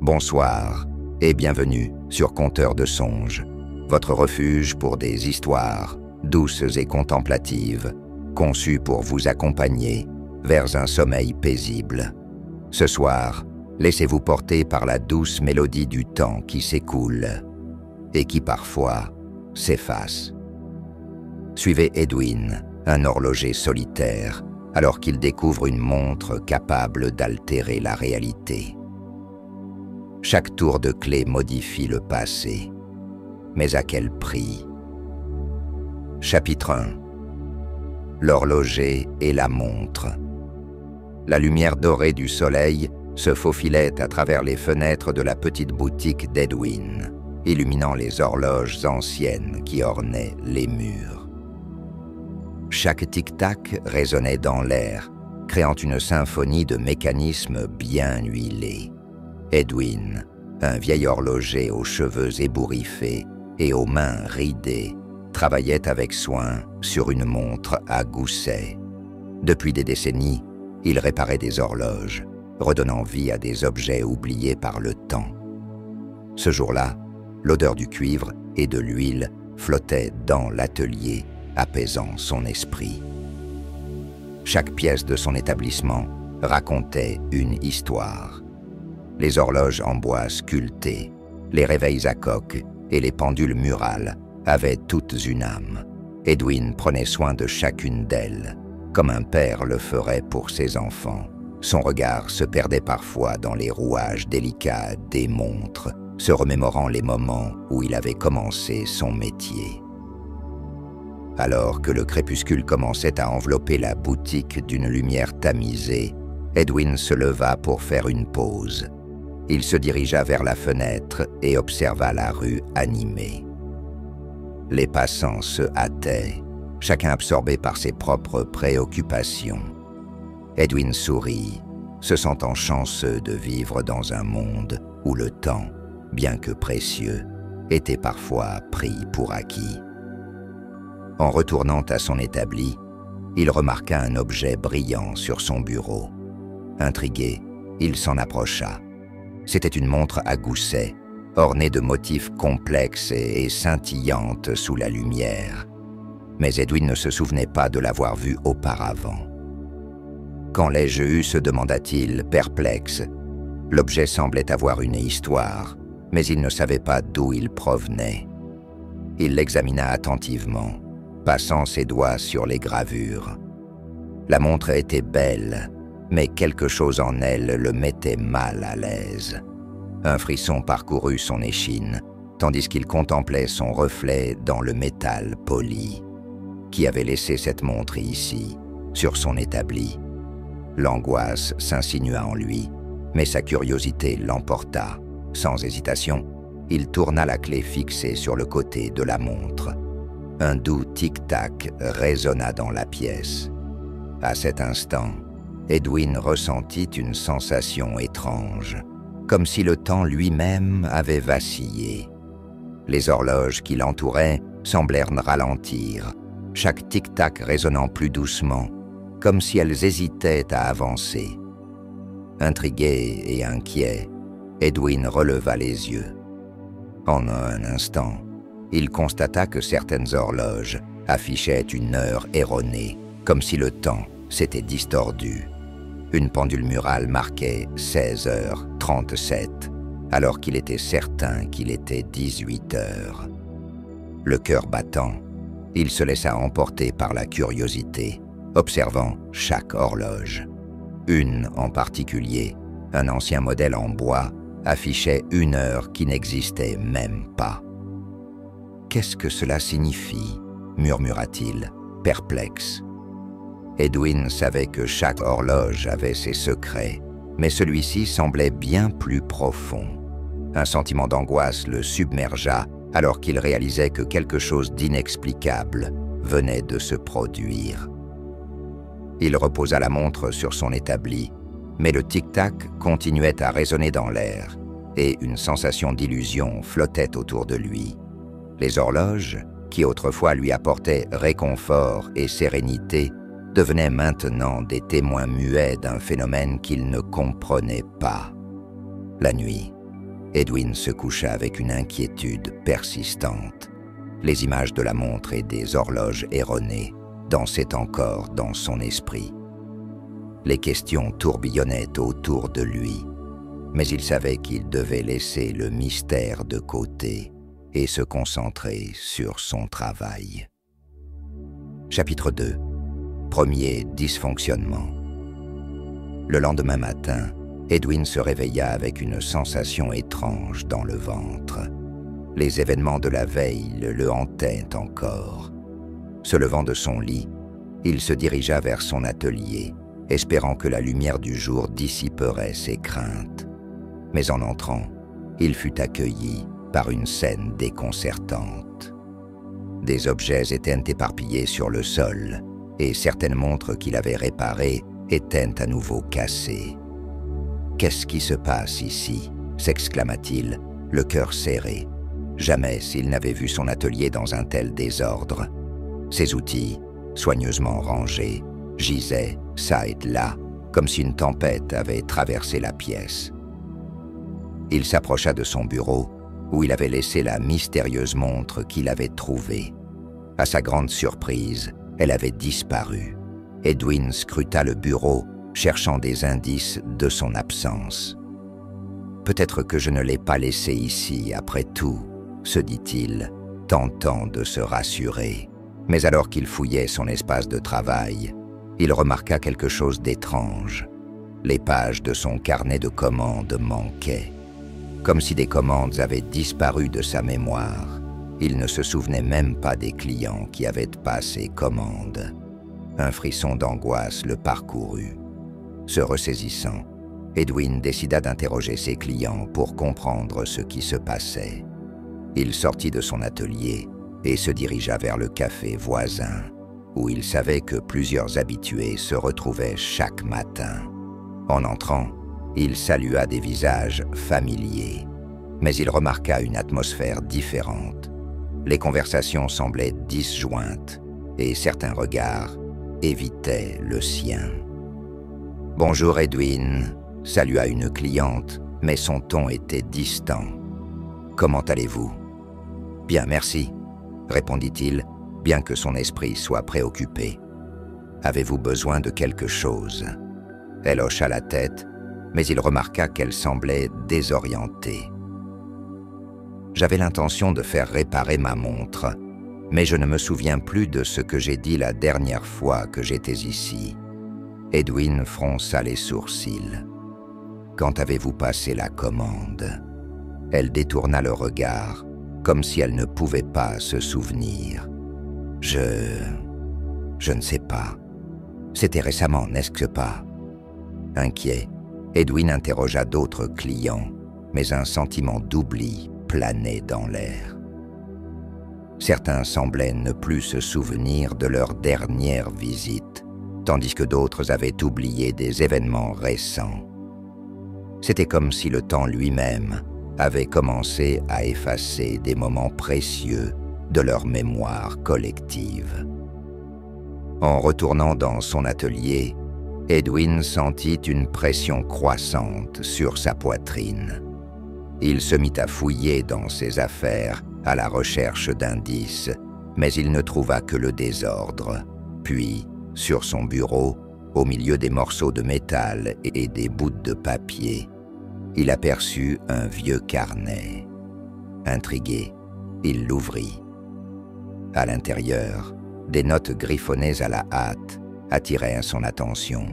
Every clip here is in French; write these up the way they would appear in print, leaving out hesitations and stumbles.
Bonsoir et bienvenue sur Conteur de songes, votre refuge pour des histoires douces et contemplatives, conçues pour vous accompagner vers un sommeil paisible. Ce soir, laissez-vous porter par la douce mélodie du temps qui s'écoule et qui parfois s'efface. Suivez Edwin, un horloger solitaire, alors qu'il découvre une montre capable d'altérer la réalité. Chaque tour de clé modifie le passé, mais à quel prix? Chapitre 1. L'horloger et la montre. La lumière dorée du soleil se faufilait à travers les fenêtres de la petite boutique d'Edwin, illuminant les horloges anciennes qui ornaient les murs. Chaque tic-tac résonnait dans l'air, créant une symphonie de mécanismes bien huilés. Edwin, un vieil horloger aux cheveux ébouriffés et aux mains ridées, travaillait avec soin sur une montre à gousset. Depuis des décennies, il réparait des horloges, redonnant vie à des objets oubliés par le temps. Ce jour-là, l'odeur du cuivre et de l'huile flottait dans l'atelier, apaisant son esprit. Chaque pièce de son établissement racontait une histoire. Les horloges en bois sculptées, les réveils à coque et les pendules murales avaient toutes une âme. Edwin prenait soin de chacune d'elles, comme un père le ferait pour ses enfants. Son regard se perdait parfois dans les rouages délicats des montres, se remémorant les moments où il avait commencé son métier. Alors que le crépuscule commençait à envelopper la boutique d'une lumière tamisée, Edwin se leva pour faire une pause. Il se dirigea vers la fenêtre et observa la rue animée. Les passants se hâtaient, chacun absorbé par ses propres préoccupations. Edwin sourit, se sentant chanceux de vivre dans un monde où le temps, bien que précieux, était parfois pris pour acquis. En retournant à son établi, il remarqua un objet brillant sur son bureau. Intrigué, il s'en approcha. C'était une montre à gousset, ornée de motifs complexes et scintillantes sous la lumière. Mais Edwin ne se souvenait pas de l'avoir vue auparavant. « Quand l'ai-je eu ?» se demanda-t-il, perplexe. L'objet semblait avoir une histoire, mais il ne savait pas d'où il provenait. Il l'examina attentivement, passant ses doigts sur les gravures. La montre était belle, mais quelque chose en elle le mettait mal à l'aise. Un frisson parcourut son échine, tandis qu'il contemplait son reflet dans le métal poli. Qui avait laissé cette montre ici, sur son établi? L'angoisse s'insinua en lui, mais sa curiosité l'emporta. Sans hésitation, il tourna la clé fixée sur le côté de la montre. Un doux tic-tac résonna dans la pièce. À cet instant, Edwin ressentit une sensation étrange, comme si le temps lui-même avait vacillé. Les horloges qui l'entouraient semblèrent ralentir, chaque tic-tac résonnant plus doucement, comme si elles hésitaient à avancer. Intrigué et inquiet, Edwin releva les yeux. En un instant, il constata que certaines horloges affichaient une heure erronée, comme si le temps s'était distordu. Une pendule murale marquait 16h37, alors qu'il était certain qu'il était 18h. Le cœur battant, il se laissa emporter par la curiosité, observant chaque horloge. Une en particulier, un ancien modèle en bois, affichait une heure qui n'existait même pas. « Qu'est-ce que cela signifie ?» murmura-t-il, perplexe. Edwin savait que chaque horloge avait ses secrets, mais celui-ci semblait bien plus profond. Un sentiment d'angoisse le submergea alors qu'il réalisait que quelque chose d'inexplicable venait de se produire. Il reposa la montre sur son établi, mais le tic-tac continuait à résonner dans l'air, et une sensation d'illusion flottait autour de lui. Les horloges, qui autrefois lui apportaient réconfort et sérénité, devenaient maintenant des témoins muets d'un phénomène qu'il ne comprenait pas. La nuit, Edwin se coucha avec une inquiétude persistante. Les images de la montre et des horloges erronées dansaient encore dans son esprit. Les questions tourbillonnaient autour de lui, mais il savait qu'il devait laisser le mystère de côté et se concentrer sur son travail. Chapitre 2. Premier dysfonctionnement. Le lendemain matin, Edwin se réveilla avec une sensation étrange dans le ventre. Les événements de la veille le hantaient encore. Se levant de son lit, il se dirigea vers son atelier, espérant que la lumière du jour dissiperait ses craintes. Mais en entrant, il fut accueilli par une scène déconcertante. Des objets étaient éparpillés sur le sol, et certaines montres qu'il avait réparées étaient à nouveau cassées. « Qu'est-ce qui se passe ici ?» s'exclama-t-il, le cœur serré. Jamais s'il n'avait vu son atelier dans un tel désordre. Ses outils, soigneusement rangés, gisaient çà et là, comme si une tempête avait traversé la pièce. Il s'approcha de son bureau, où il avait laissé la mystérieuse montre qu'il avait trouvée. À sa grande surprise, elle avait disparu. Edwin scruta le bureau, cherchant des indices de son absence. « Peut-être que je ne l'ai pas laissée ici, après tout, » se dit-il, tentant de se rassurer. Mais alors qu'il fouillait son espace de travail, il remarqua quelque chose d'étrange. Les pages de son carnet de commandes manquaient. Comme si des commandes avaient disparu de sa mémoire, il ne se souvenait même pas des clients qui avaient passé commande. Un frisson d'angoisse le parcourut. Se ressaisissant, Edwin décida d'interroger ses clients pour comprendre ce qui se passait. Il sortit de son atelier et se dirigea vers le café voisin, où il savait que plusieurs habitués se retrouvaient chaque matin. En entrant, il salua des visages familiers, mais il remarqua une atmosphère différente. Les conversations semblaient disjointes et certains regards évitaient le sien. « Bonjour Edwin », salua une cliente, mais son ton était distant. « Comment allez-vous ?»« Bien, merci », répondit-il, bien que son esprit soit préoccupé. « Avez-vous besoin de quelque chose ?» Elle hocha la tête, mais il remarqua qu'elle semblait désorientée. « J'avais l'intention de faire réparer ma montre, mais je ne me souviens plus de ce que j'ai dit la dernière fois que j'étais ici. » Edwin fronça les sourcils. « Quand avez-vous passé la commande ?» Elle détourna le regard, comme si elle ne pouvait pas se souvenir. « Je ne sais pas. C'était récemment, n'est-ce pas ?» Inquiet, Edwin interrogea d'autres clients, mais un sentiment d'oubli planait dans l'air. Certains semblaient ne plus se souvenir de leur dernière visite, tandis que d'autres avaient oublié des événements récents. C'était comme si le temps lui-même avait commencé à effacer des moments précieux de leur mémoire collective. En retournant dans son atelier, Edwin sentit une pression croissante sur sa poitrine. Il se mit à fouiller dans ses affaires à la recherche d'indices, mais il ne trouva que le désordre. Puis, sur son bureau, au milieu des morceaux de métal et des bouts de papier, il aperçut un vieux carnet. Intrigué, il l'ouvrit. À l'intérieur, des notes griffonnées à la hâte attiraient son attention.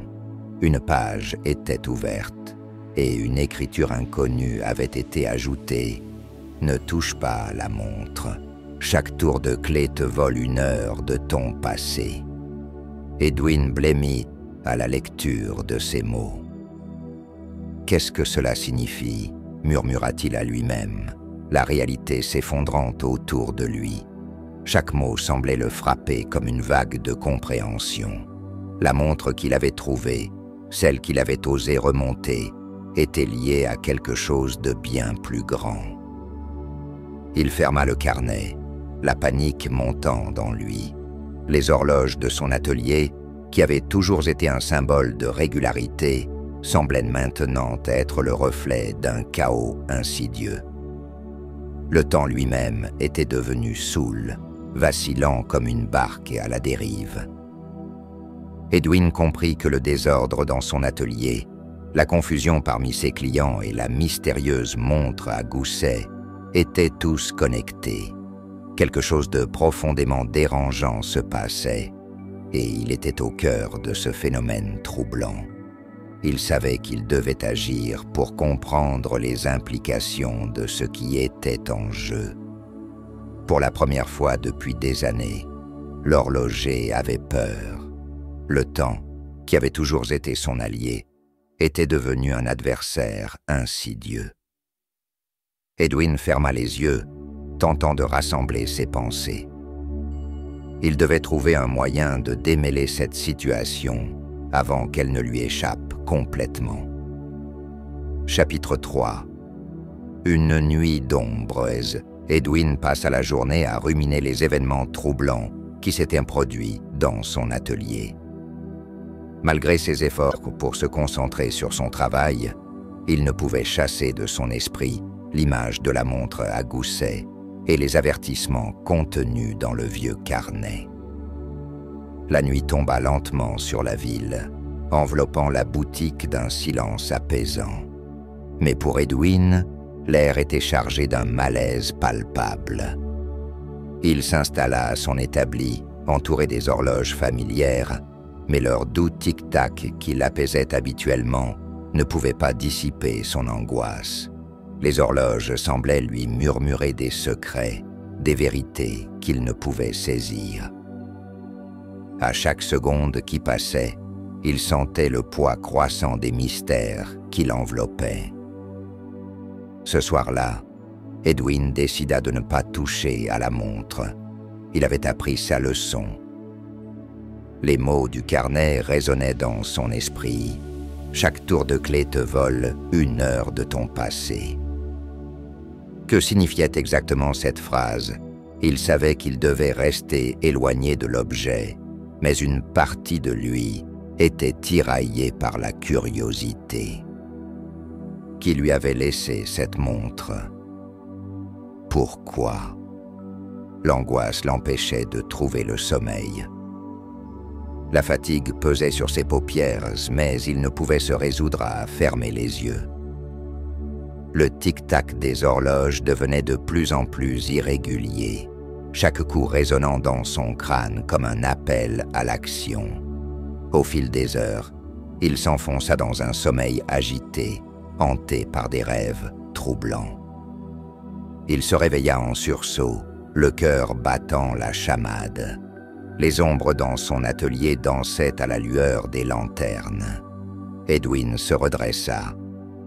Une page était ouverte et une écriture inconnue avait été ajoutée. « Ne touche pas à la montre. Chaque tour de clé te vole une heure de ton passé. » Edwin blêmit à la lecture de ces mots. « Qu'est-ce que cela signifie ?» murmura-t-il à lui-même, la réalité s'effondrant autour de lui. Chaque mot semblait le frapper comme une vague de compréhension. La montre qu'il avait trouvée, celle qu'il avait osé remonter, était liée à quelque chose de bien plus grand. Il ferma le carnet, la panique montant dans lui. Les horloges de son atelier, qui avaient toujours été un symbole de régularité, semblait maintenant être le reflet d'un chaos insidieux. Le temps lui-même était devenu soûl, vacillant comme une barque à la dérive. Edwin comprit que le désordre dans son atelier, la confusion parmi ses clients et la mystérieuse montre à gousset étaient tous connectés. Quelque chose de profondément dérangeant se passait, et il était au cœur de ce phénomène troublant. Il savait qu'il devait agir pour comprendre les implications de ce qui était en jeu. Pour la première fois depuis des années, l'horloger avait peur. Le temps, qui avait toujours été son allié, était devenu un adversaire insidieux. Edwin ferma les yeux, tentant de rassembler ses pensées. Il devait trouver un moyen de démêler cette situation avant qu'elle ne lui échappe complètement. Chapitre 3. Une nuit d'ombreuse, Edwin passa la journée à ruminer les événements troublants qui s'étaient produits dans son atelier. Malgré ses efforts pour se concentrer sur son travail, il ne pouvait chasser de son esprit l'image de la montre à gousset et les avertissements contenus dans le vieux carnet. La nuit tomba lentement sur la ville, enveloppant la boutique d'un silence apaisant. Mais pour Edwin, l'air était chargé d'un malaise palpable. Il s'installa à son établi, entouré des horloges familières, mais leur doux tic-tac qui l'apaisait habituellement ne pouvait pas dissiper son angoisse. Les horloges semblaient lui murmurer des secrets, des vérités qu'il ne pouvait saisir. À chaque seconde qui passait, il sentait le poids croissant des mystères qui l'enveloppaient. Ce soir-là, Edwin décida de ne pas toucher à la montre. Il avait appris sa leçon. Les mots du carnet résonnaient dans son esprit. Chaque tour de clé te vole 1 heure de ton passé. Que signifiait exactement cette phrase? Il savait qu'il devait rester éloigné de l'objet, mais une partie de lui était tiraillée par la curiosité. Qui lui avait laissé cette montre? Pourquoi? L'angoisse l'empêchait de trouver le sommeil. La fatigue pesait sur ses paupières, mais il ne pouvait se résoudre à fermer les yeux. Le tic-tac des horloges devenait de plus en plus irrégulier, chaque coup résonnant dans son crâne comme un appel à l'action. Au fil des heures, il s'enfonça dans un sommeil agité, hanté par des rêves troublants. Il se réveilla en sursaut, le cœur battant la chamade. Les ombres dans son atelier dansaient à la lueur des lanternes. Edwin se redressa,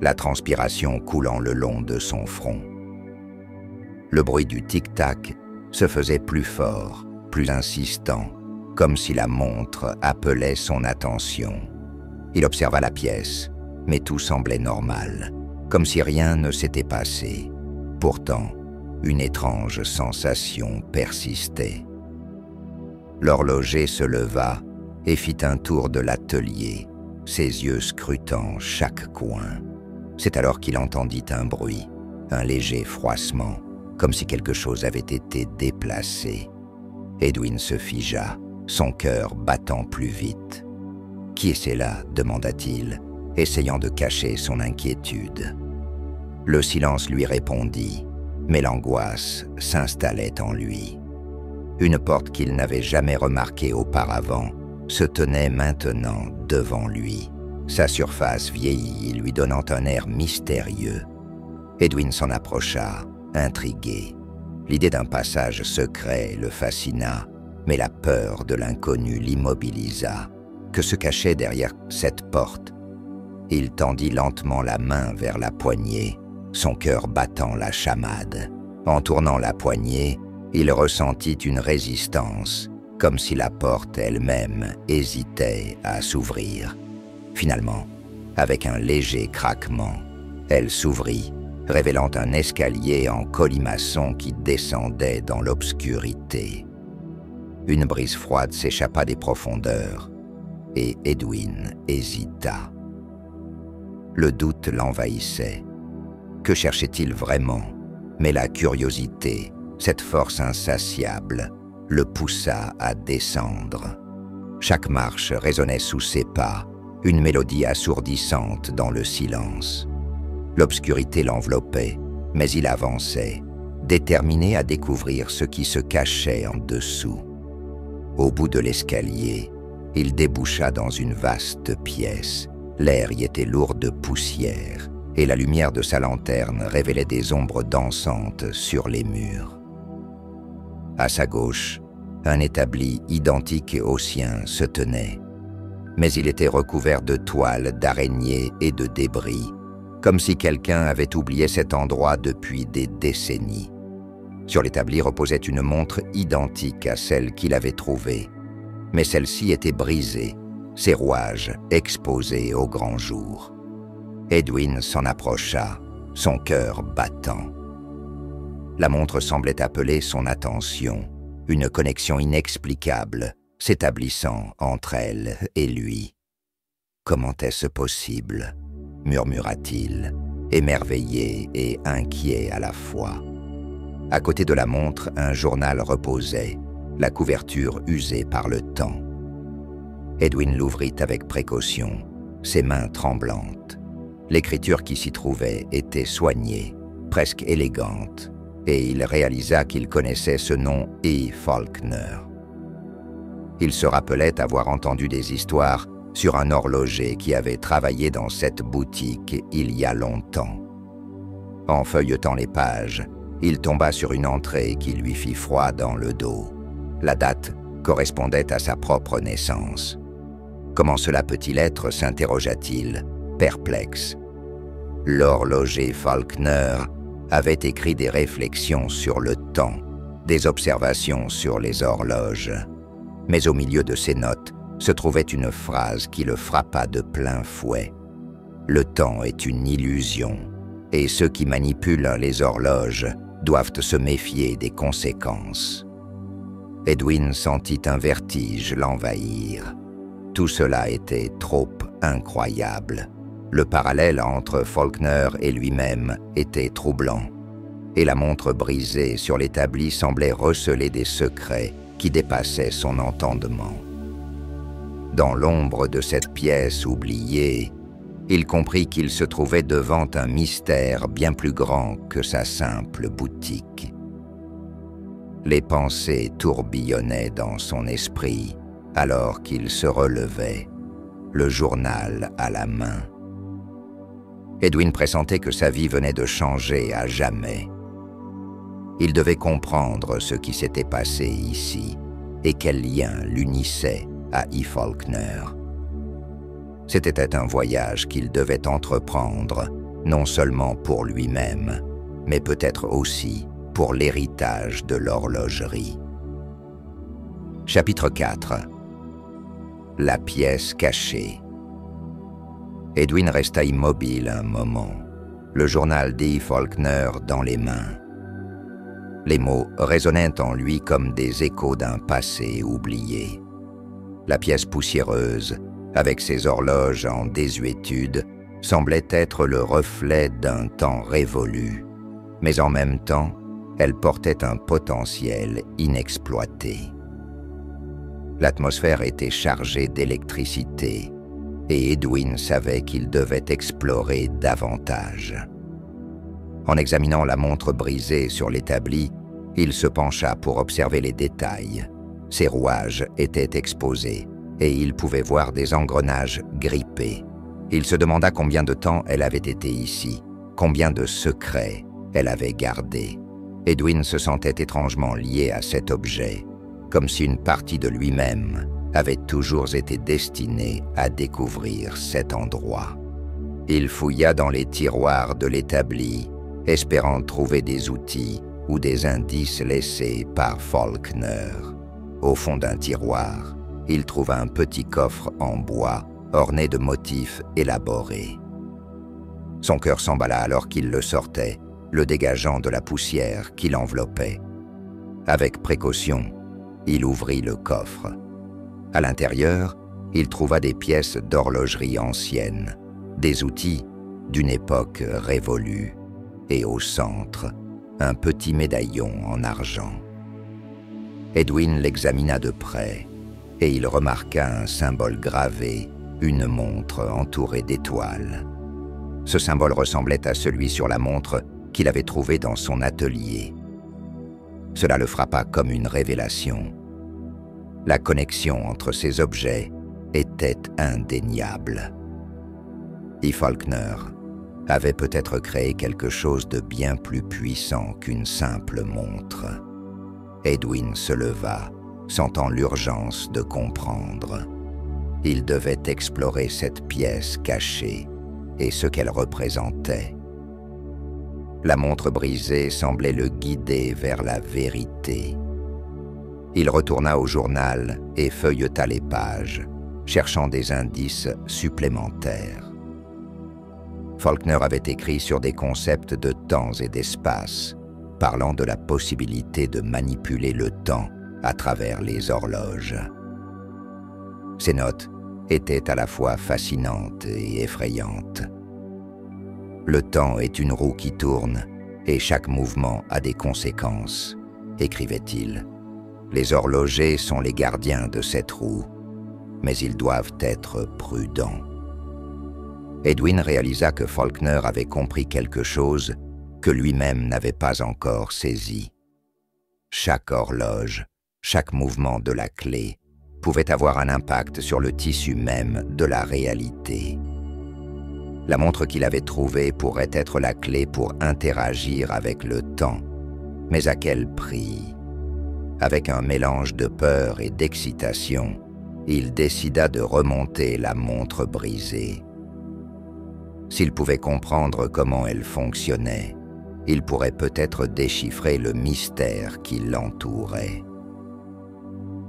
la transpiration coulant le long de son front. Le bruit du tic-tac se faisait plus fort, plus insistant, comme si la montre appelait son attention. Il observa la pièce, mais tout semblait normal, comme si rien ne s'était passé. Pourtant, une étrange sensation persistait. L'horloger se leva et fit un tour de l'atelier, ses yeux scrutant chaque coin. C'est alors qu'il entendit un bruit, un léger froissement, comme si quelque chose avait été déplacé. Edwin se figea, son cœur battant plus vite. « Qui est là ?» demanda-t-il, essayant de cacher son inquiétude. Le silence lui répondit, mais l'angoisse s'installait en lui. Une porte qu'il n'avait jamais remarquée auparavant se tenait maintenant devant lui, sa surface vieillie lui donnant un air mystérieux. Edwin s'en approcha, intrigué. L'idée d'un passage secret le fascina, mais la peur de l'inconnu l'immobilisa. Que se cachait derrière cette porte? Il tendit lentement la main vers la poignée, son cœur battant la chamade. En tournant la poignée, il ressentit une résistance, comme si la porte elle-même hésitait à s'ouvrir. Finalement, avec un léger craquement, elle s'ouvrit, révélant un escalier en colimaçon qui descendait dans l'obscurité. Une brise froide s'échappa des profondeurs, et Edwin hésita. Le doute l'envahissait. Que cherchait-il vraiment? Mais la curiosité, cette force insatiable, le poussa à descendre. Chaque marche résonnait sous ses pas, une mélodie assourdissante dans le silence. L'obscurité l'enveloppait, mais il avançait, déterminé à découvrir ce qui se cachait en dessous. Au bout de l'escalier, il déboucha dans une vaste pièce. L'air y était lourd de poussière, et la lumière de sa lanterne révélait des ombres dansantes sur les murs. À sa gauche, un établi identique au sien se tenait, mais il était recouvert de toiles, d'araignées et de débris, comme si quelqu'un avait oublié cet endroit depuis des décennies. Sur l'établi reposait une montre identique à celle qu'il avait trouvée, mais celle-ci était brisée, ses rouages exposés au grand jour. Edwin s'en approcha, son cœur battant. La montre semblait appeler son attention, une connexion inexplicable s'établissant entre elle et lui. « Comment est-ce possible ?» murmura-t-il, émerveillé et inquiet à la fois. À côté de la montre, un journal reposait, la couverture usée par le temps. Edwin l'ouvrit avec précaution, ses mains tremblantes. L'écriture qui s'y trouvait était soignée, presque élégante, et il réalisa qu'il connaissait ce nom E. Faulkner. Il se rappelait avoir entendu des histoires sur un horloger qui avait travaillé dans cette boutique il y a longtemps. En feuilletant les pages, il tomba sur une entrée qui lui fit froid dans le dos. La date correspondait à sa propre naissance. Comment cela peut-il être, s'interrogea-t-il, perplexe. L'horloger Faulkner avait écrit des réflexions sur le temps, des observations sur les horloges. Mais au milieu de ces notes se trouvait une phrase qui le frappa de plein fouet. « Le temps est une illusion, et ceux qui manipulent les horloges doivent se méfier des conséquences. » Edwin sentit un vertige l'envahir. Tout cela était trop incroyable. Le parallèle entre Faulkner et lui-même était troublant, et la montre brisée sur l'établi semblait receler des secrets qui dépassaient son entendement. Dans l'ombre de cette pièce oubliée, il comprit qu'il se trouvait devant un mystère bien plus grand que sa simple boutique. Les pensées tourbillonnaient dans son esprit alors qu'il se relevait, le journal à la main. Edwin pressentait que sa vie venait de changer à jamais. Il devait comprendre ce qui s'était passé ici et quel lien l'unissait à E. Faulkner. C'était un voyage qu'il devait entreprendre, non seulement pour lui-même, mais peut-être aussi pour l'héritage de l'horlogerie. Chapitre 4. La pièce cachée. Edwin resta immobile un moment, le journal d'E. Faulkner dans les mains. Les mots résonnaient en lui comme des échos d'un passé oublié. La pièce poussiéreuse, avec ses horloges en désuétude, semblait être le reflet d'un temps révolu, mais en même temps, elle portait un potentiel inexploité. L'atmosphère était chargée d'électricité, et Edwin savait qu'il devait explorer davantage. En examinant la montre brisée sur l'établi, il se pencha pour observer les détails. Ses rouages étaient exposés, et il pouvait voir des engrenages grippés. Il se demanda combien de temps elle avait été ici, combien de secrets elle avait gardé. Edwin se sentait étrangement lié à cet objet, comme si une partie de lui-même avait toujours été destinée à découvrir cet endroit. Il fouilla dans les tiroirs de l'établi, espérant trouver des outils ou des indices laissés par Faulkner. Au fond d'un tiroir, il trouva un petit coffre en bois orné de motifs élaborés. Son cœur s'emballa alors qu'il le sortait, le dégageant de la poussière qui l'enveloppait. Avec précaution, il ouvrit le coffre. À l'intérieur, il trouva des pièces d'horlogerie anciennes, des outils d'une époque révolue, et au centre, un petit médaillon en argent. Edwin l'examina de près, et il remarqua un symbole gravé, une montre entourée d'étoiles. Ce symbole ressemblait à celui sur la montre qu'il avait trouvé dans son atelier. Cela le frappa comme une révélation. La connexion entre ces objets était indéniable. E. Faulkner avait peut-être créé quelque chose de bien plus puissant qu'une simple montre. Edwin se leva, sentant l'urgence de comprendre. Il devait explorer cette pièce cachée et ce qu'elle représentait. La montre brisée semblait le guider vers la vérité. Il retourna au journal et feuilleta les pages, cherchant des indices supplémentaires. Faulkner avait écrit sur des concepts de temps et d'espace, parlant de la possibilité de manipuler le temps à travers les horloges. Ces notes étaient à la fois fascinantes et effrayantes. Le temps est une roue qui tourne, et chaque mouvement a des conséquences, écrivait-il. Les horlogers sont les gardiens de cette roue, mais ils doivent être prudents. Edwin réalisa que Faulkner avait compris quelque chose que lui-même n'avait pas encore saisi. Chaque horloge, chaque mouvement de la clé pouvait avoir un impact sur le tissu même de la réalité. La montre qu'il avait trouvée pourrait être la clé pour interagir avec le temps, mais à quel prix? Avec un mélange de peur et d'excitation, il décida de remonter la montre brisée. S'il pouvait comprendre comment elle fonctionnait, il pourrait peut-être déchiffrer le mystère qui l'entourait.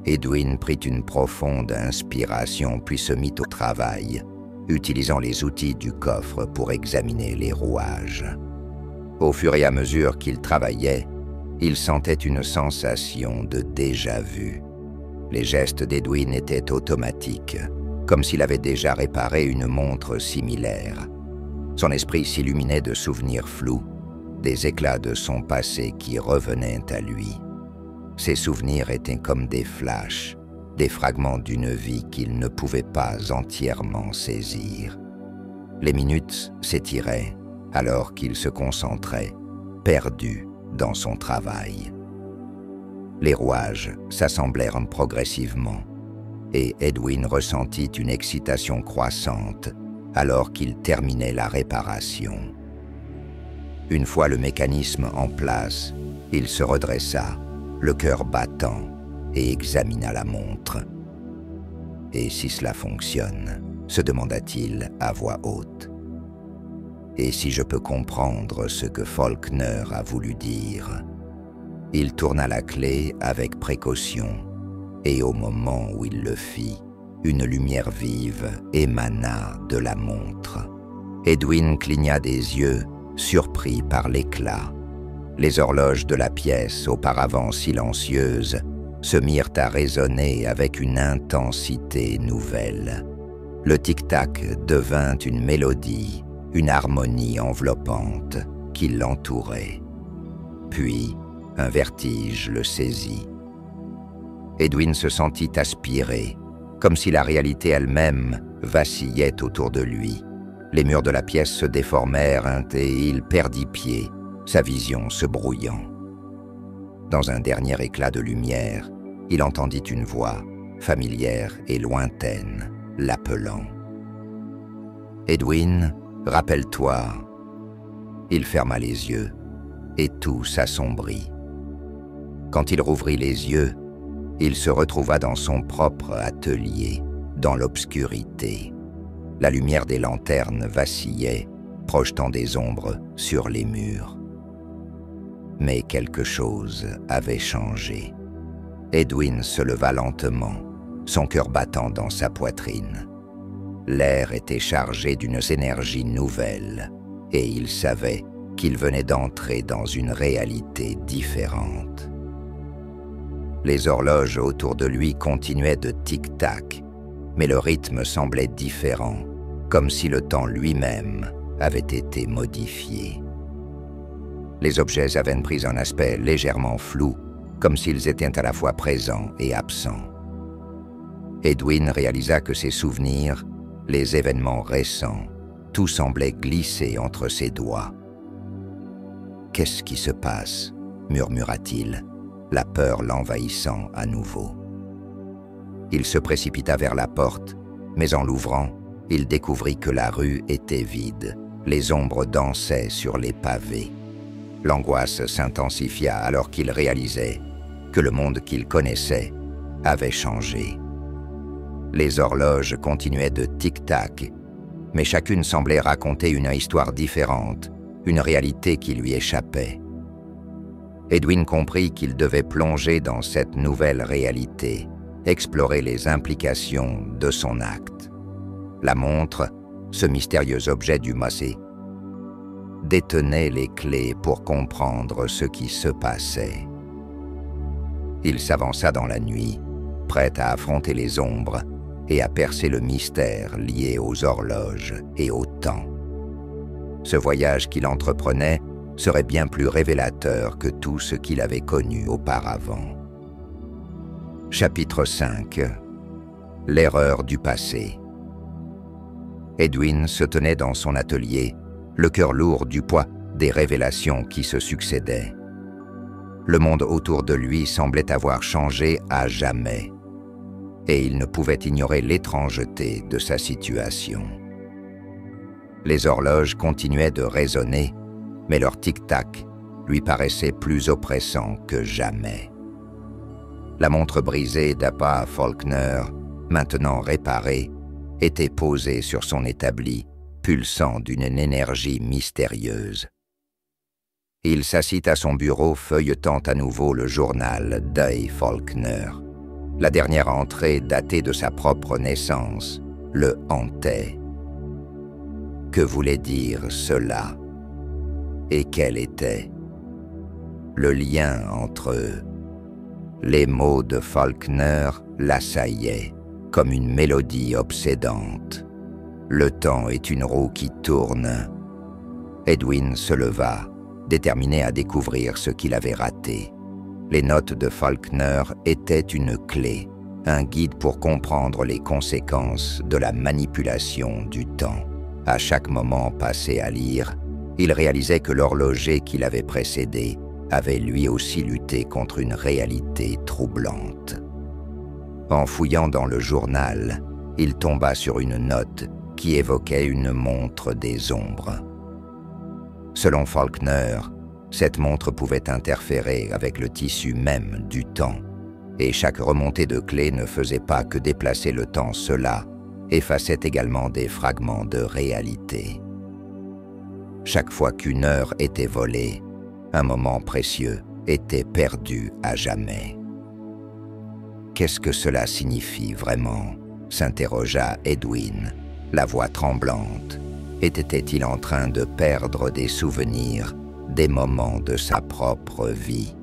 Edwin prit une profonde inspiration puis se mit au travail, utilisant les outils du coffre pour examiner les rouages. Au fur et à mesure qu'il travaillait, il sentait une sensation de déjà-vu. Les gestes d'Edwin étaient automatiques, comme s'il avait déjà réparé une montre similaire. Son esprit s'illuminait de souvenirs flous, des éclats de son passé qui revenaient à lui. Ces souvenirs étaient comme des flashs, des fragments d'une vie qu'il ne pouvait pas entièrement saisir. Les minutes s'étiraient alors qu'il se concentrait, perdu dans son travail. Les rouages s'assemblèrent progressivement et Edwin ressentit une excitation croissante alors qu'il terminait la réparation. Une fois le mécanisme en place, il se redressa, le cœur battant, et examina la montre. « Et si cela fonctionne ?» se demanda-t-il à voix haute. « Et si je peux comprendre ce que Faulkner a voulu dire ?» Il tourna la clé avec précaution, et au moment où il le fit, une lumière vive émana de la montre. Edwin cligna des yeux, surpris par l'éclat. Les horloges de la pièce, auparavant silencieuses, se mirent à résonner avec une intensité nouvelle. Le tic-tac devint une mélodie, une harmonie enveloppante qui l'entourait. Puis, un vertige le saisit. Edwin se sentit aspiré, comme si la réalité elle-même vacillait autour de lui. Les murs de la pièce se déformèrent et il perdit pied, sa vision se brouillant. Dans un dernier éclat de lumière, il entendit une voix, familière et lointaine, l'appelant. « Edwin, rappelle-toi. » Il ferma les yeux, et tout s'assombrit. Quand il rouvrit les yeux, il se retrouva dans son propre atelier, dans l'obscurité. La lumière des lanternes vacillait, projetant des ombres sur les murs. Mais quelque chose avait changé. Edwin se leva lentement, son cœur battant dans sa poitrine. L'air était chargé d'une énergie nouvelle, et il savait qu'il venait d'entrer dans une réalité différente. Les horloges autour de lui continuaient de tic-tac, mais le rythme semblait différent, comme si le temps lui-même avaient été modifiés. Les objets avaient pris un aspect légèrement flou, comme s'ils étaient à la fois présents et absents. Edwin réalisa que ses souvenirs, les événements récents, tout semblait glisser entre ses doigts. « Qu'est-ce qui se passe ?» murmura-t-il, la peur l'envahissant à nouveau. Il se précipita vers la porte, mais en l'ouvrant, il découvrit que la rue était vide. Les ombres dansaient sur les pavés. L'angoisse s'intensifia alors qu'il réalisait que le monde qu'il connaissait avait changé. Les horloges continuaient de tic-tac, mais chacune semblait raconter une histoire différente, une réalité qui lui échappait. Edwin comprit qu'il devait plonger dans cette nouvelle réalité, explorer les implications de son acte. La montre, ce mystérieux objet du Mossé, détenait les clés pour comprendre ce qui se passait. Il s'avança dans la nuit, prêt à affronter les ombres et à percer le mystère lié aux horloges et au temps. Ce voyage qu'il entreprenait serait bien plus révélateur que tout ce qu'il avait connu auparavant. Chapitre 5. L'erreur du passé. Edwin se tenait dans son atelier, le cœur lourd du poids des révélations qui se succédaient. Le monde autour de lui semblait avoir changé à jamais, et il ne pouvait ignorer l'étrangeté de sa situation. Les horloges continuaient de résonner, mais leur tic-tac lui paraissait plus oppressant que jamais. La montre brisée d'Apa Faulkner, maintenant réparée, était posée sur son établi, pulsant d'une énergie mystérieuse. Il s'assit à son bureau, feuilletant à nouveau le journal d'A. Faulkner. La dernière entrée, datée de sa propre naissance, le hantait. Que voulait dire cela? Et quel était le lien entre eux? Les mots de Faulkner l'assaillaient comme une mélodie obsédante. Le temps est une roue qui tourne. Edwin se leva, déterminé à découvrir ce qu'il avait raté. Les notes de Faulkner étaient une clé, un guide pour comprendre les conséquences de la manipulation du temps. À chaque moment passé à lire, il réalisait que l'horloger qui l'avait précédé avait lui aussi lutté contre une réalité troublante. En fouillant dans le journal, il tomba sur une note qui évoquait une montre des ombres. Selon Faulkner, cette montre pouvait interférer avec le tissu même du temps, et chaque remontée de clé ne faisait pas que déplacer le temps, cela effaçait également des fragments de réalité. Chaque fois qu'une heure était volée, un moment précieux était perdu à jamais. Qu'est-ce que cela signifie vraiment? S'interrogea Edwin, la voix tremblante. Était-il en train de perdre des souvenirs, des moments de sa propre vie?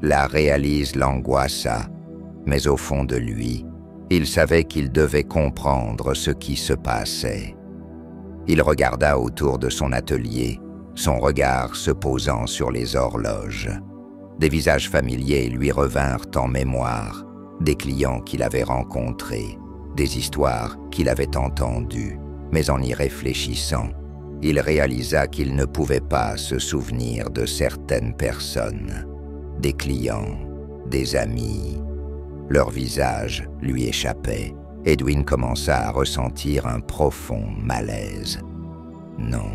La réalise l'angoissa, mais au fond de lui, il savait qu'il devait comprendre ce qui se passait. Il regarda autour de son atelier, son regard se posant sur les horloges. Des visages familiers lui revinrent en mémoire, des clients qu'il avait rencontrés, des histoires qu'il avait entendues, mais en y réfléchissant, il réalisa qu'il ne pouvait pas se souvenir de certaines personnes, des clients, des amis. Leurs visages lui échappaient. Edwin commença à ressentir un profond malaise. « Non,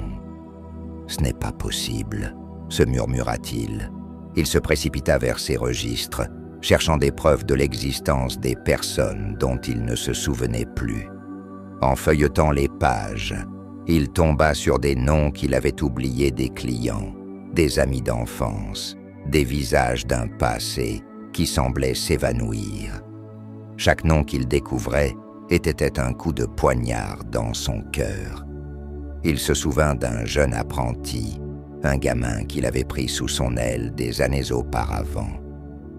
ce n'est pas possible », se murmura-t-il. Il se précipita vers ses registres, cherchant des preuves de l'existence des personnes dont il ne se souvenait plus. En feuilletant les pages, il tomba sur des noms qu'il avait oubliés des clients, des amis d'enfance, des visages d'un passé qui semblait s'évanouir. Chaque nom qu'il découvrait était un coup de poignard dans son cœur. Il se souvint d'un jeune apprenti, un gamin qu'il avait pris sous son aile des années auparavant.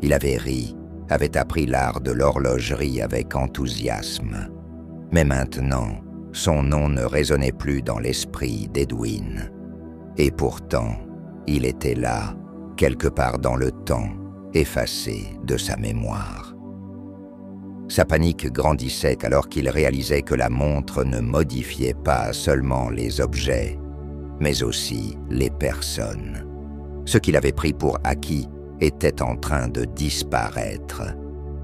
Il avait ri, avait appris l'art de l'horlogerie avec enthousiasme. Mais maintenant, son nom ne résonnait plus dans l'esprit d'Edwin. Et pourtant, il était là, quelque part dans le temps, effacé de sa mémoire. Sa panique grandissait alors qu'il réalisait que la montre ne modifiait pas seulement les objets, mais aussi les personnes. Ce qu'il avait pris pour acquis était en train de disparaître.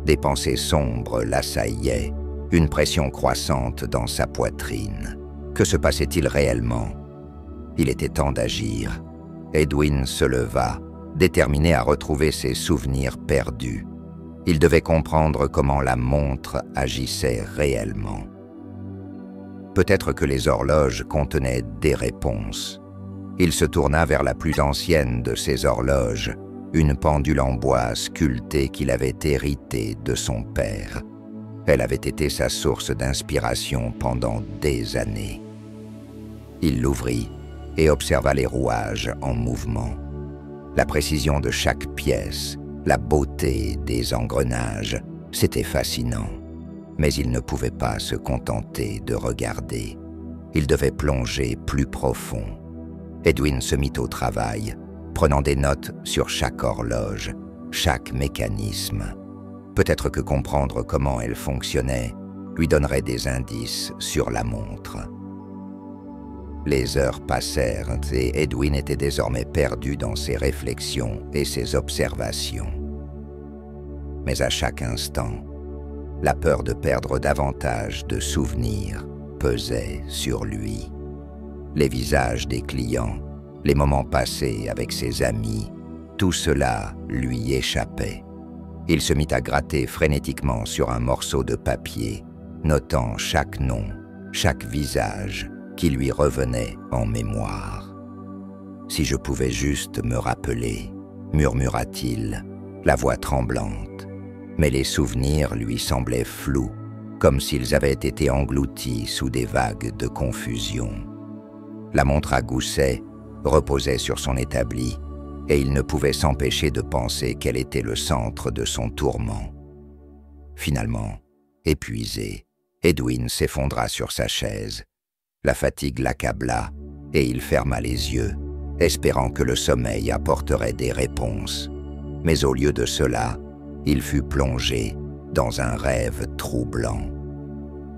Des pensées sombres l'assaillaient, une pression croissante dans sa poitrine. Que se passait-il réellement? Il était temps d'agir. Edwin se leva, déterminé à retrouver ses souvenirs perdus. Il devait comprendre comment la montre agissait réellement. Peut-être que les horloges contenaient des réponses. Il se tourna vers la plus ancienne de ces horloges, une pendule en bois sculptée qu'il avait héritée de son père. Elle avait été sa source d'inspiration pendant des années. Il l'ouvrit et observa les rouages en mouvement. La précision de chaque pièce, la beauté des engrenages, c'était fascinant. Mais il ne pouvait pas se contenter de regarder. Il devait plonger plus profond. Edwin se mit au travail, prenant des notes sur chaque horloge, chaque mécanisme. Peut-être que comprendre comment elle fonctionnait lui donnerait des indices sur la montre. Les heures passèrent et Edwin était désormais perdu dans ses réflexions et ses observations. Mais à chaque instant, la peur de perdre davantage de souvenirs pesait sur lui. Les visages des clients, les moments passés avec ses amis, tout cela lui échappait. Il se mit à gratter frénétiquement sur un morceau de papier, notant chaque nom, chaque visage qui lui revenait en mémoire. « Si je pouvais juste me rappeler », murmura-t-il, la voix tremblante. Mais les souvenirs lui semblaient flous, comme s'ils avaient été engloutis sous des vagues de confusion. La montre à gousset reposait sur son établi, et il ne pouvait s'empêcher de penser qu'elle était le centre de son tourment. Finalement, épuisé, Edwin s'effondra sur sa chaise. La fatigue l'accabla, et il ferma les yeux, espérant que le sommeil apporterait des réponses. Mais au lieu de cela, il fut plongé dans un rêve troublant.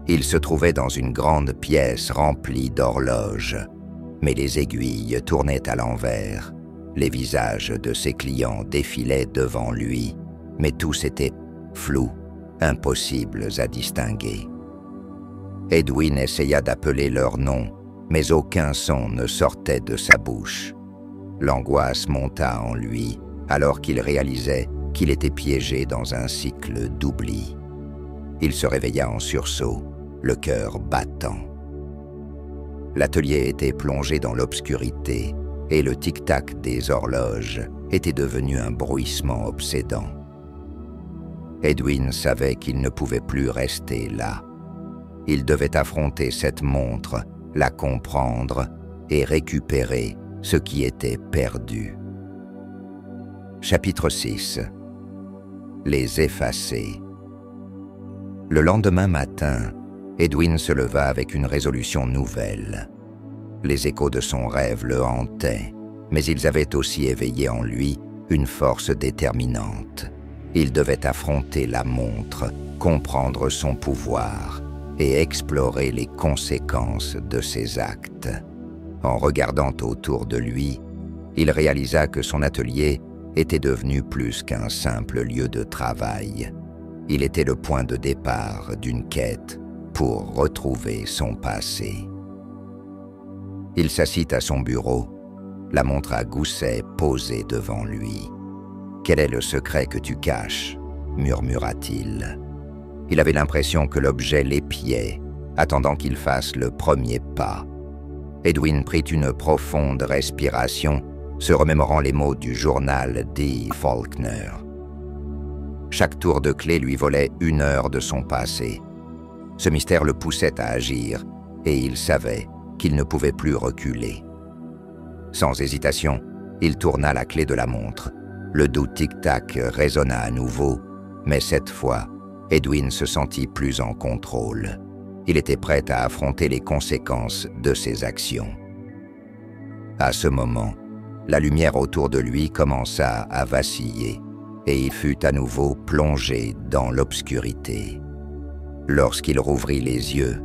Il se trouvait dans une grande pièce remplie d'horloges, mais les aiguilles tournaient à l'envers. Les visages de ses clients défilaient devant lui, mais tous étaient flous, impossibles à distinguer. Edwin essaya d'appeler leurs noms, mais aucun son ne sortait de sa bouche. L'angoisse monta en lui, alors qu'il réalisait qu'il était piégé dans un cycle d'oubli. Il se réveilla en sursaut, le cœur battant. L'atelier était plongé dans l'obscurité et le tic-tac des horloges était devenu un bruissement obsédant. Edwin savait qu'il ne pouvait plus rester là. Il devait affronter cette montre, la comprendre et récupérer ce qui était perdu. Chapitre 6. Les effacés. Le lendemain matin, Edwin se leva avec une résolution nouvelle. Les échos de son rêve le hantaient, mais ils avaient aussi éveillé en lui une force déterminante. Il devait affronter la montre, comprendre son pouvoir et explorer les conséquences de ses actes. En regardant autour de lui, il réalisa que son atelier était devenu plus qu'un simple lieu de travail. Il était le point de départ d'une quête pour retrouver son passé. Il s'assit à son bureau, la montre à gousset posée devant lui. « Quel est le secret que tu caches ?» murmura-t-il. Il avait l'impression que l'objet l'épiait, attendant qu'il fasse le premier pas. Edwin prit une profonde respiration, se remémorant les mots du journal D. Faulkner. Chaque tour de clé lui volait 1 heure de son passé. Ce mystère le poussait à agir, et il savait qu'il ne pouvait plus reculer. Sans hésitation, il tourna la clé de la montre. Le doux tic-tac résonna à nouveau, mais cette fois, Edwin se sentit plus en contrôle. Il était prêt à affronter les conséquences de ses actions. À ce moment, la lumière autour de lui commença à vaciller et il fut à nouveau plongé dans l'obscurité. Lorsqu'il rouvrit les yeux,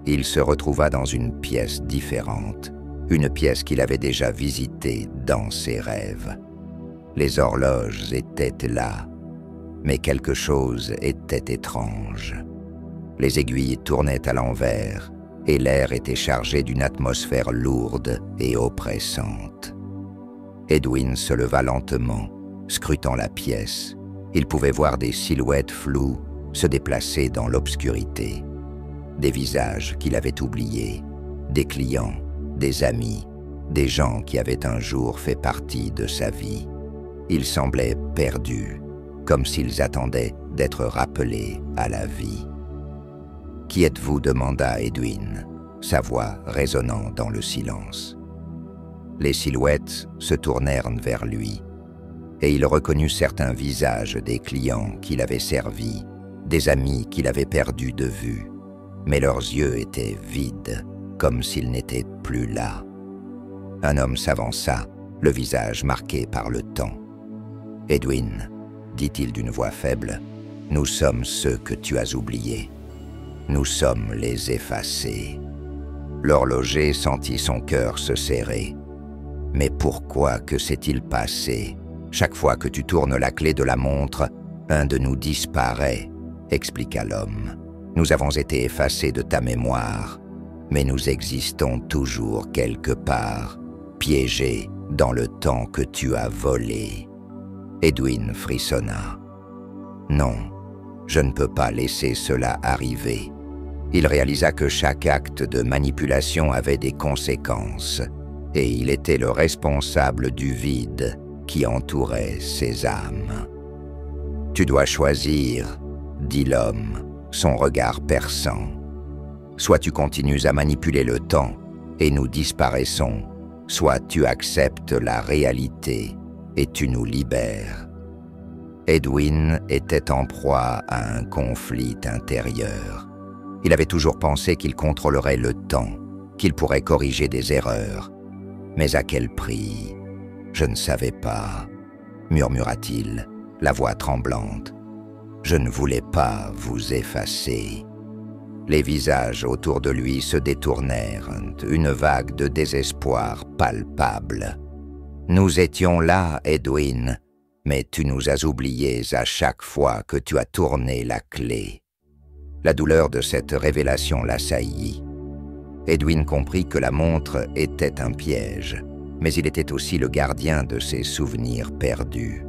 il se retrouva dans une pièce différente, une pièce qu'il avait déjà visitée dans ses rêves. Les horloges étaient là, mais quelque chose était étrange. Les aiguilles tournaient à l'envers et l'air était chargé d'une atmosphère lourde et oppressante. Edwin se leva lentement, scrutant la pièce. Il pouvait voir des silhouettes floues se déplacer dans l'obscurité. Des visages qu'il avait oubliés, des clients, des amis, des gens qui avaient un jour fait partie de sa vie. Ils semblaient perdus, comme s'ils attendaient d'être rappelés à la vie. « Qui êtes-vous » demanda Edwin, sa voix résonnant dans le silence. Les silhouettes se tournèrent vers lui, et il reconnut certains visages des clients qu'il avait servis, des amis qu'il avait perdus de vue, mais leurs yeux étaient vides, comme s'ils n'étaient plus là. Un homme s'avança, le visage marqué par le temps. « Edwin, » dit-il d'une voix faible, « nous sommes ceux que tu as oubliés. Nous sommes les effacés. » L'horloger sentit son cœur se serrer. « Mais pourquoi, que s'est-il passé? Chaque fois que tu tournes la clé de la montre, un de nous disparaît, » expliqua l'homme. « Nous avons été effacés de ta mémoire, mais nous existons toujours quelque part, piégés dans le temps que tu as volé. » Edwin frissonna. « Non, je ne peux pas laisser cela arriver. » Il réalisa que chaque acte de manipulation avait des conséquences, et il était le responsable du vide qui entourait ses âmes. « Tu dois choisir, » dit l'homme, son regard perçant. « Soit tu continues à manipuler le temps et nous disparaissons, soit tu acceptes la réalité et tu nous libères. » Edwin était en proie à un conflit intérieur. Il avait toujours pensé qu'il contrôlerait le temps, qu'il pourrait corriger des erreurs. Mais à quel prix? Je ne savais pas, murmura-t-il, la voix tremblante. Je ne voulais pas vous effacer. Les visages autour de lui se détournèrent, une vague de désespoir palpable. Nous étions là, Edwin, mais tu nous as oubliés à chaque fois que tu as tourné la clé. La douleur de cette révélation l'assaillit. Edwin comprit que la montre était un piège, mais il était aussi le gardien de ses souvenirs perdus.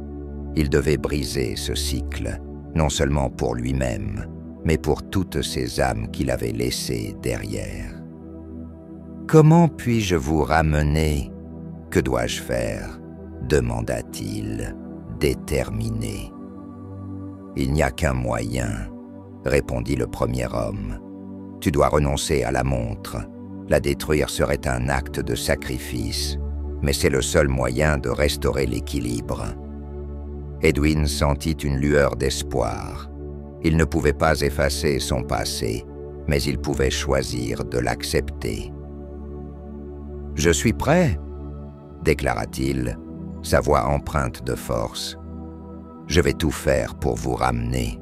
Il devait briser ce cycle, non seulement pour lui-même, mais pour toutes ces âmes qu'il avait laissées derrière. « Comment puis-je vous ramener? Que dois-je faire ?» demanda-t-il, déterminé. « Il n'y a qu'un moyen, » répondit le premier homme. « Tu dois renoncer à la montre. La détruire serait un acte de sacrifice, mais c'est le seul moyen de restaurer l'équilibre. » Edwin sentit une lueur d'espoir. Il ne pouvait pas effacer son passé, mais il pouvait choisir de l'accepter. « Je suis prêt, » déclara-t-il, sa voix empreinte de force. « Je vais tout faire pour vous ramener. »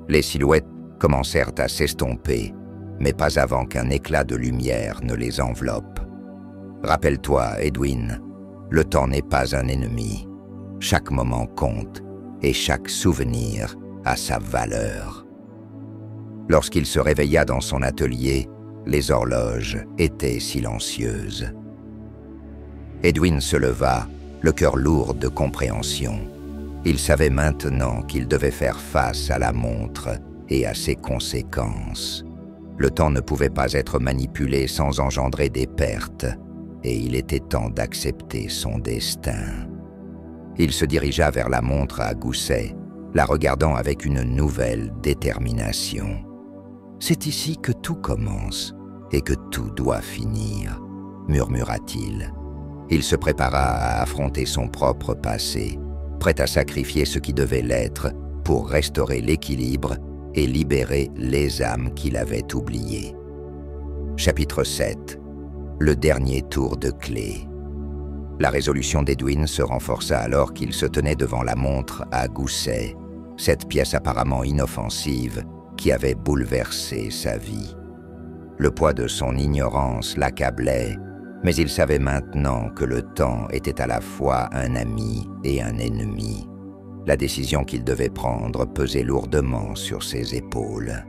Les silhouettes commencèrent à s'estomper, mais pas avant qu'un éclat de lumière ne les enveloppe. « Rappelle-toi, Edwin, le temps n'est pas un ennemi. Chaque moment compte et chaque souvenir a sa valeur. » Lorsqu'il se réveilla dans son atelier, les horloges étaient silencieuses. Edwin se leva, le cœur lourd de compréhension. Il savait maintenant qu'il devait faire face à la montre et à ses conséquences. Le temps ne pouvait pas être manipulé sans engendrer des pertes, et il était temps d'accepter son destin. Il se dirigea vers la montre à gousset, la regardant avec une nouvelle détermination. « C'est ici que tout commence et que tout doit finir, » murmura-t-il. Il se prépara à affronter son propre passé, prêt à sacrifier ce qui devait l'être pour restaurer l'équilibre et libérer les âmes qu'il avait oubliées. Chapitre 7. Le dernier tour de clé. La résolution d'Edwin se renforça alors qu'il se tenait devant la montre à gousset, cette pièce apparemment inoffensive qui avait bouleversé sa vie. Le poids de son ignorance l'accablait, mais il savait maintenant que le temps était à la fois un ami et un ennemi. La décision qu'il devait prendre pesait lourdement sur ses épaules.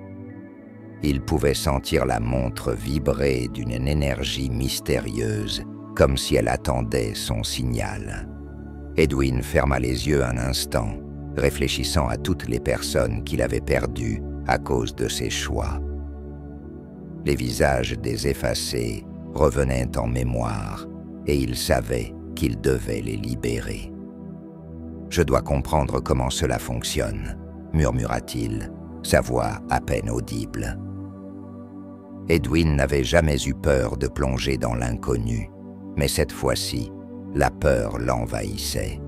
Il pouvait sentir la montre vibrer d'une énergie mystérieuse, comme si elle attendait son signal. Edwin ferma les yeux un instant, réfléchissant à toutes les personnes qu'il avait perdues à cause de ses choix. Les visages des effacés revenaient en mémoire, et il savait qu'il devait les libérer. « Je dois comprendre comment cela fonctionne », murmura-t-il, sa voix à peine audible. Edwin n'avait jamais eu peur de plonger dans l'inconnu, mais cette fois-ci, la peur l'envahissait.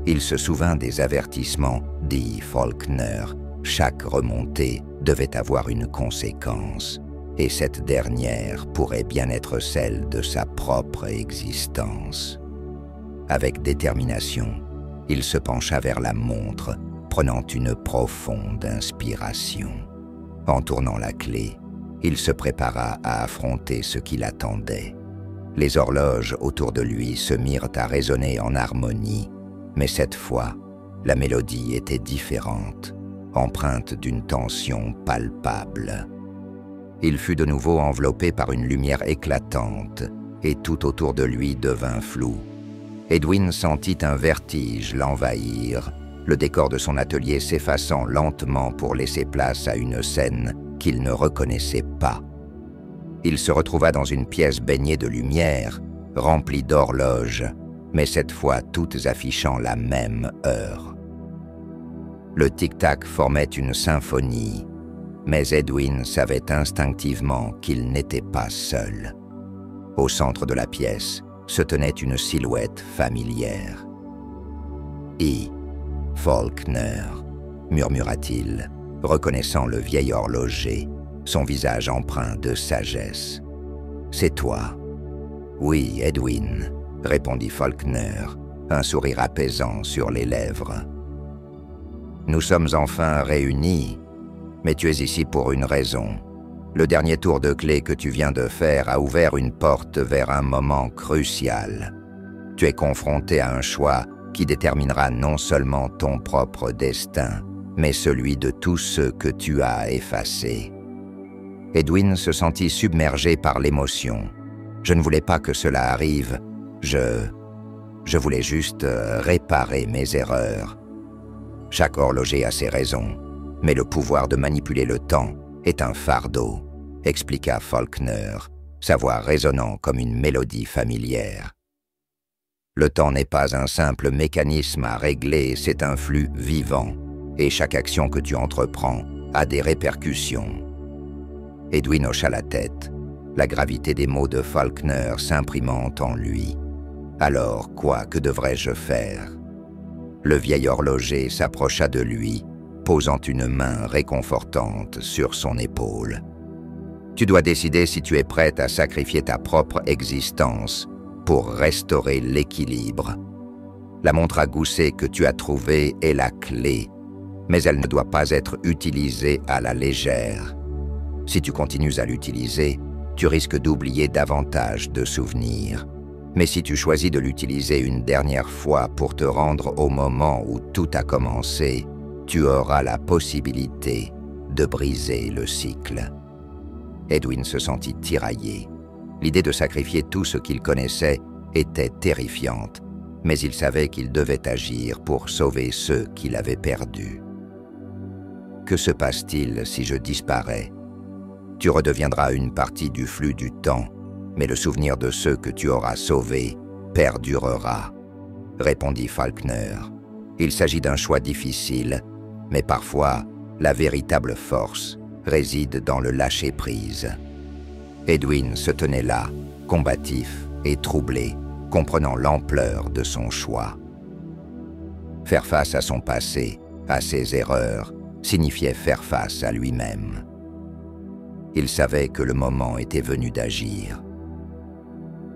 Il se souvint des avertissements, dit Faulkner. Chaque remontée devait avoir une conséquence, et cette dernière pourrait bien être celle de sa propre existence. Avec détermination, il se pencha vers la montre, prenant une profonde inspiration. En tournant la clé, il se prépara à affronter ce qui l'attendait. Les horloges autour de lui se mirent à résonner en harmonie, mais cette fois, la mélodie était différente, empreinte d'une tension palpable. Il fut de nouveau enveloppé par une lumière éclatante, et tout autour de lui devint flou. Edwin sentit un vertige l'envahir, le décor de son atelier s'effaçant lentement pour laisser place à une scène qu'il ne reconnaissait pas. Il se retrouva dans une pièce baignée de lumière, remplie d'horloges, mais cette fois toutes affichant la même heure. Le tic-tac formait une symphonie, mais Edwin savait instinctivement qu'il n'était pas seul. Au centre de la pièce se tenait une silhouette familière. « E. Faulkner » murmura-t-il, reconnaissant le vieil horloger, son visage empreint de sagesse. « C'est toi ?»« Oui, Edwin » répondit Faulkner, un sourire apaisant sur les lèvres. « Nous sommes enfin réunis, mais tu es ici pour une raison. Le dernier tour de clé que tu viens de faire a ouvert une porte vers un moment crucial. Tu es confronté à un choix qui déterminera non seulement ton propre destin, mais celui de tous ceux que tu as effacés. » Edwin se sentit submergé par l'émotion. « Je ne voulais pas que cela arrive. Je voulais juste réparer mes erreurs. Chaque horloger a ses raisons, mais le pouvoir de manipuler le temps est un fardeau, » expliqua Faulkner, sa voix résonnant comme une mélodie familière. « Le temps n'est pas un simple mécanisme à régler, c'est un flux vivant, et chaque action que tu entreprends a des répercussions. » Edwin hocha la tête, la gravité des mots de Faulkner s'imprimant en lui. « Alors, quoi que devrais-je faire ?» Le vieil horloger s'approcha de lui, posant une main réconfortante sur son épaule. « Tu dois décider si tu es prête à sacrifier ta propre existence pour restaurer l'équilibre. La montre à gousset que tu as trouvée est la clé, mais elle ne doit pas être utilisée à la légère. Si tu continues à l'utiliser, tu risques d'oublier davantage de souvenirs. Mais si tu choisis de l'utiliser une dernière fois pour te rendre au moment où tout a commencé, tu auras la possibilité de briser le cycle. » Edwin se sentit tiraillé. L'idée de sacrifier tout ce qu'il connaissait était terrifiante, mais il savait qu'il devait agir pour sauver ceux qu'il avait perdus. « Que se passe-t-il si je disparais ? Tu redeviendras une partie du flux du temps, mais le souvenir de ceux que tu auras sauvés perdurera, » répondit Faulkner. « Il s'agit d'un choix difficile, mais parfois, la véritable force réside dans le lâcher-prise. » Edwin se tenait là, combatif et troublé, comprenant l'ampleur de son choix. Faire face à son passé, à ses erreurs, signifiait faire face à lui-même. Il savait que le moment était venu d'agir.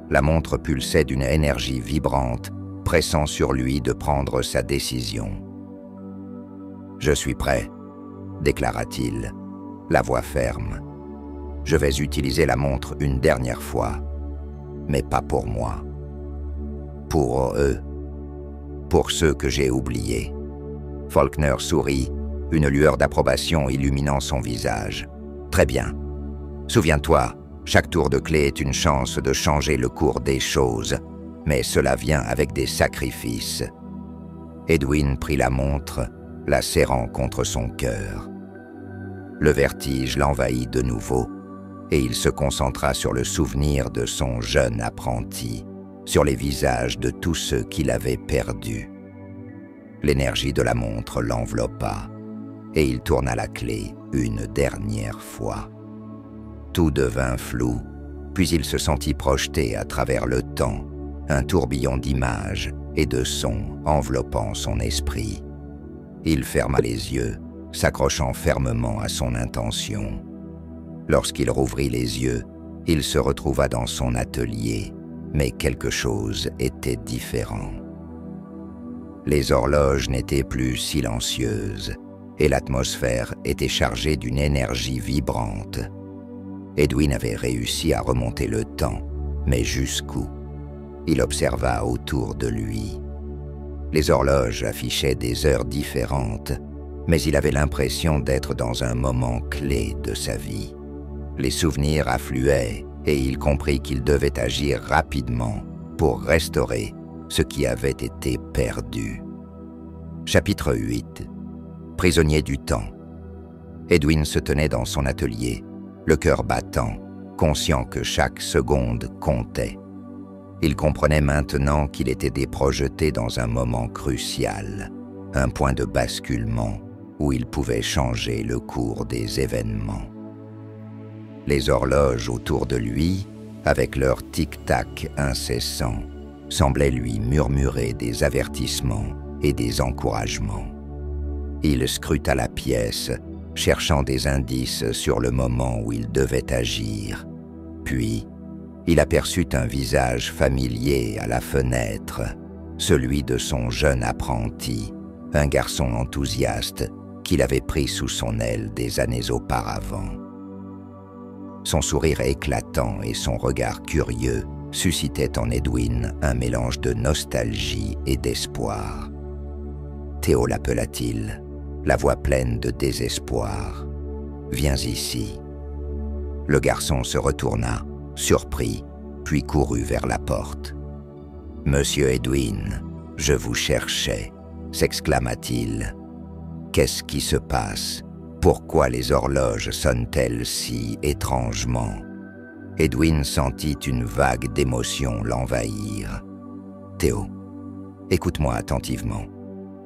La montre pulsait d'une énergie vibrante, pressant sur lui de prendre sa décision. « Je suis prêt », déclara-t-il, la voix ferme. « Je vais utiliser la montre une dernière fois, mais pas pour moi. Pour eux, pour ceux que j'ai oubliés. » Faulkner sourit, une lueur d'approbation illuminant son visage. « Très bien. Souviens-toi, chaque tour de clé est une chance de changer le cours des choses, mais cela vient avec des sacrifices. » Edwin prit la montre, la serrant contre son cœur. Le vertige l'envahit de nouveau, et il se concentra sur le souvenir de son jeune apprenti, sur les visages de tous ceux qu'il avait perdus. L'énergie de la montre l'enveloppa, et il tourna la clé une dernière fois. Tout devint flou, puis il se sentit projeté à travers le temps, un tourbillon d'images et de sons enveloppant son esprit. Il ferma les yeux, s'accrochant fermement à son intention. Lorsqu'il rouvrit les yeux, il se retrouva dans son atelier, mais quelque chose était différent. Les horloges n'étaient plus silencieuses, et l'atmosphère était chargée d'une énergie vibrante. Edwin avait réussi à remonter le temps, mais jusqu'où? Il observa autour de lui. Les horloges affichaient des heures différentes, mais il avait l'impression d'être dans un moment clé de sa vie. Les souvenirs affluaient et il comprit qu'il devait agir rapidement pour restaurer ce qui avait été perdu. Chapitre 8. Prisonnier du temps. Edwin se tenait dans son atelier, le cœur battant, conscient que chaque seconde comptait. Il comprenait maintenant qu'il était déprojeté dans un moment crucial, un point de basculement où il pouvait changer le cours des événements. Les horloges autour de lui, avec leur tic-tac incessant, semblaient lui murmurer des avertissements et des encouragements. Il scruta la pièce, cherchant des indices sur le moment où il devait agir. Puis, il aperçut un visage familier à la fenêtre, celui de son jeune apprenti, un garçon enthousiaste qu'il avait pris sous son aile des années auparavant. Son sourire éclatant et son regard curieux suscitaient en Edwin un mélange de nostalgie et d'espoir. « Théo » l'appela-t-il, la voix pleine de désespoir. « Viens ici. » Le garçon se retourna, surpris, puis courut vers la porte. « Monsieur Edwin, je vous cherchais » s'exclama-t-il. « Qu'est-ce qui se passe? Pourquoi les horloges sonnent-elles si étrangement ?» Edwin sentit une vague d'émotion l'envahir. « Théo, écoute-moi attentivement.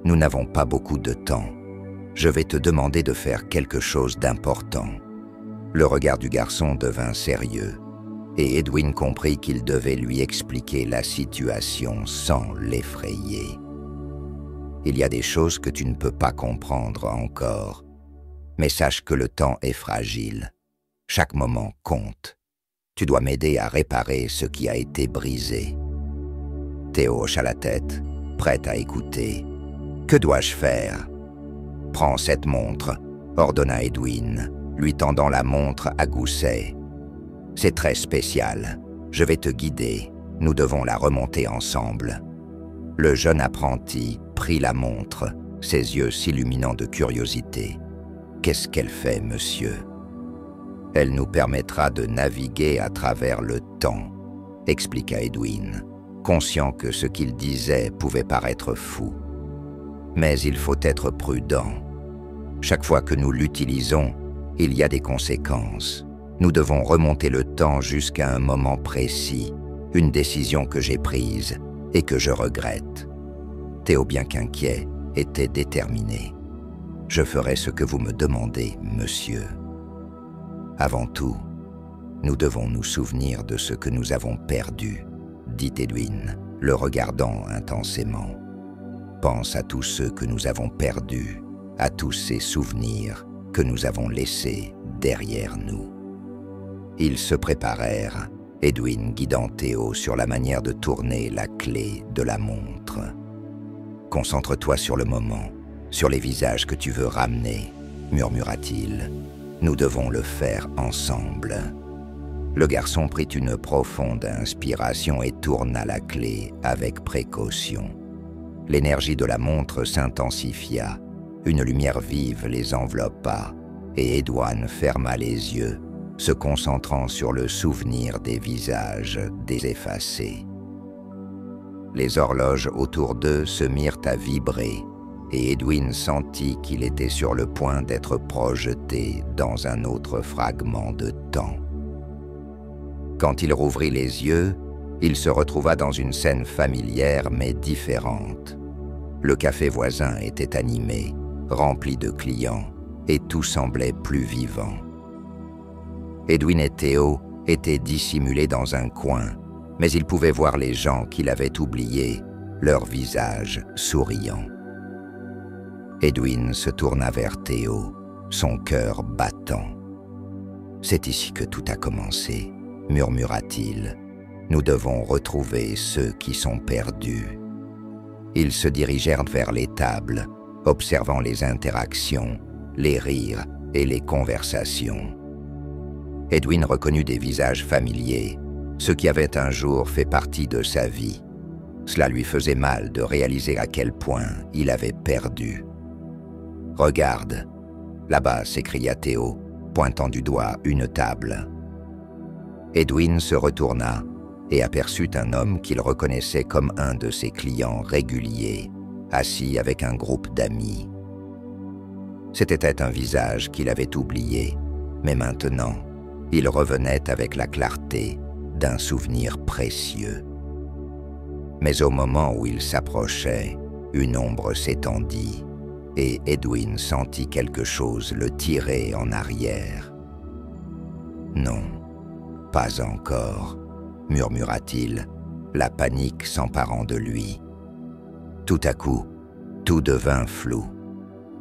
Nous n'avons pas beaucoup de temps. Je vais te demander de faire quelque chose d'important. » Le regard du garçon devint sérieux, et Edwin comprit qu'il devait lui expliquer la situation sans l'effrayer. « Il y a des choses que tu ne peux pas comprendre encore, mais sache que le temps est fragile. Chaque moment compte. Tu dois m'aider à réparer ce qui a été brisé. » Théo hocha la tête, prêt à écouter. « Que dois-je faire ?»« Prends cette montre, » ordonna Edwin, lui tendant la montre à gousset. « C'est très spécial. Je vais te guider. Nous devons la remonter ensemble. » Le jeune apprenti prit la montre, ses yeux s'illuminant de curiosité. « Qu'est-ce qu'elle fait, monsieur ?»« Elle nous permettra de naviguer à travers le temps, » expliqua Edwin, conscient que ce qu'il disait pouvait paraître fou. « Mais il faut être prudent. Chaque fois que nous l'utilisons, il y a des conséquences. Nous devons remonter le temps jusqu'à un moment précis, une décision que j'ai prise et que je regrette. » Théo, bien qu'inquiet, était déterminé. « Je ferai ce que vous me demandez, monsieur. Avant tout, nous devons nous souvenir de ce que nous avons perdu, » dit Edwin, le regardant intensément. « Pense à tous ceux que nous avons perdus, à tous ces souvenirs que nous avons laissés derrière nous. Ils se préparèrent, Edwin guidant Théo sur la manière de tourner la clé de la montre. « Concentre-toi sur le moment, sur les visages que tu veux ramener, » murmura-t-il. « Nous devons le faire ensemble. » Le garçon prit une profonde inspiration et tourna la clé avec précaution. L'énergie de la montre s'intensifia, une lumière vive les enveloppa, et Edwin ferma les yeux, se concentrant sur le souvenir des visages des effacés. Les horloges autour d'eux se mirent à vibrer, et Edwin sentit qu'il était sur le point d'être projeté dans un autre fragment de temps. Quand il rouvrit les yeux, il se retrouva dans une scène familière mais différente. Le café voisin était animé, rempli de clients, et tout semblait plus vivant. Edwin et Théo étaient dissimulés dans un coin, mais ils pouvaient voir les gens qu'il avait oubliés, leurs visages souriants. Edwin se tourna vers Théo, son cœur battant. « C'est ici que tout a commencé, » murmura-t-il. « Nous devons retrouver ceux qui sont perdus. » Ils se dirigèrent vers les tables, observant les interactions, les rires et les conversations. Edwin reconnut des visages familiers, ceux qui avaient un jour fait partie de sa vie. Cela lui faisait mal de réaliser à quel point il avait perdu. « Regarde !» là-bas, s'écria Théo, pointant du doigt une table. Edwin se retourna et aperçut un homme qu'il reconnaissait comme un de ses clients réguliers, assis avec un groupe d'amis. C'était un visage qu'il avait oublié, mais maintenant, il revenait avec la clarté d'un souvenir précieux. Mais au moment où il s'approchait, une ombre s'étendit, et Edwin sentit quelque chose le tirer en arrière. « Non, pas encore », murmura-t-il, la panique s'emparant de lui. Tout à coup, tout devint flou.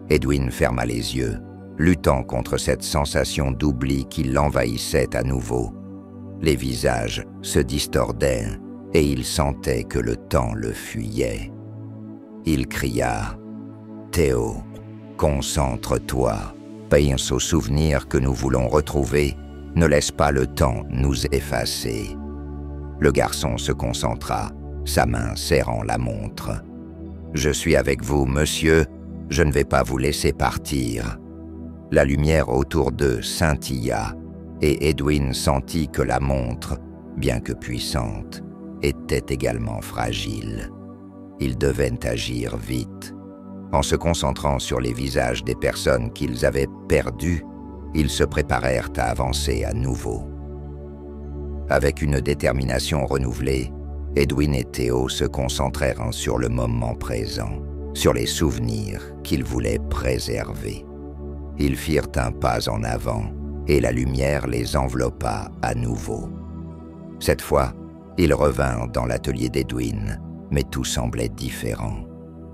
Edwin ferma les yeux, luttant contre cette sensation d'oubli qui l'envahissait à nouveau. Les visages se distordaient et il sentait que le temps le fuyait. Il cria « Théo, concentre-toi, pense aux souvenirs que nous voulons retrouver, ne laisse pas le temps nous effacer. » Le garçon se concentra, sa main serrant la montre. « Je suis avec vous, monsieur, je ne vais pas vous laisser partir. » La lumière autour d'eux scintilla, et Edwin sentit que la montre, bien que puissante, était également fragile. Ils devaient agir vite. En se concentrant sur les visages des personnes qu'ils avaient perdues, ils se préparèrent à avancer à nouveau. Avec une détermination renouvelée, Edwin et Théo se concentrèrent sur le moment présent, sur les souvenirs qu'ils voulaient préserver. Ils firent un pas en avant, et la lumière les enveloppa à nouveau. Cette fois, ils revinrent dans l'atelier d'Edwin, mais tout semblait différent.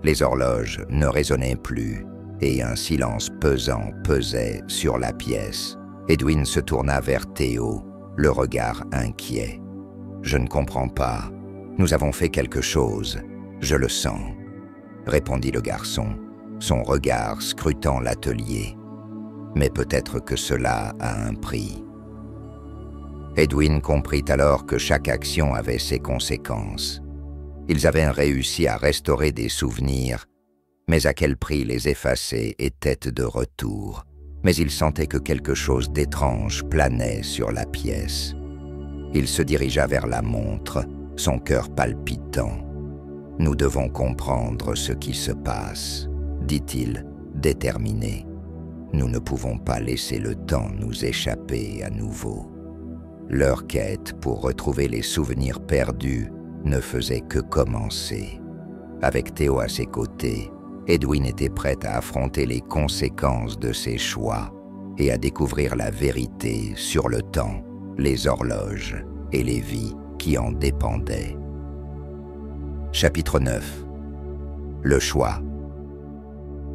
Les horloges ne résonnaient plus, et un silence pesant pesait sur la pièce. Edwin se tourna vers Théo, le regard inquiet. « Je ne comprends pas. Nous avons fait quelque chose. Je le sens. » répondit le garçon, son regard scrutant l'atelier. « Mais peut-être que cela a un prix. » Edwin comprit alors que chaque action avait ses conséquences. Ils avaient réussi à restaurer des souvenirs, mais à quel prix les effacer étaient de retour. Mais il sentait que quelque chose d'étrange planait sur la pièce. Il se dirigea vers la montre, son cœur palpitant. « Nous devons comprendre ce qui se passe, » dit-il, déterminé. « Nous ne pouvons pas laisser le temps nous échapper à nouveau. » Leur quête pour retrouver les souvenirs perdus ne faisait que commencer. Avec Théo à ses côtés, Edwin était prêt à affronter les conséquences de ses choix et à découvrir la vérité sur le temps, les horloges et les vies qui en dépendaient. Chapitre 9. Le choix.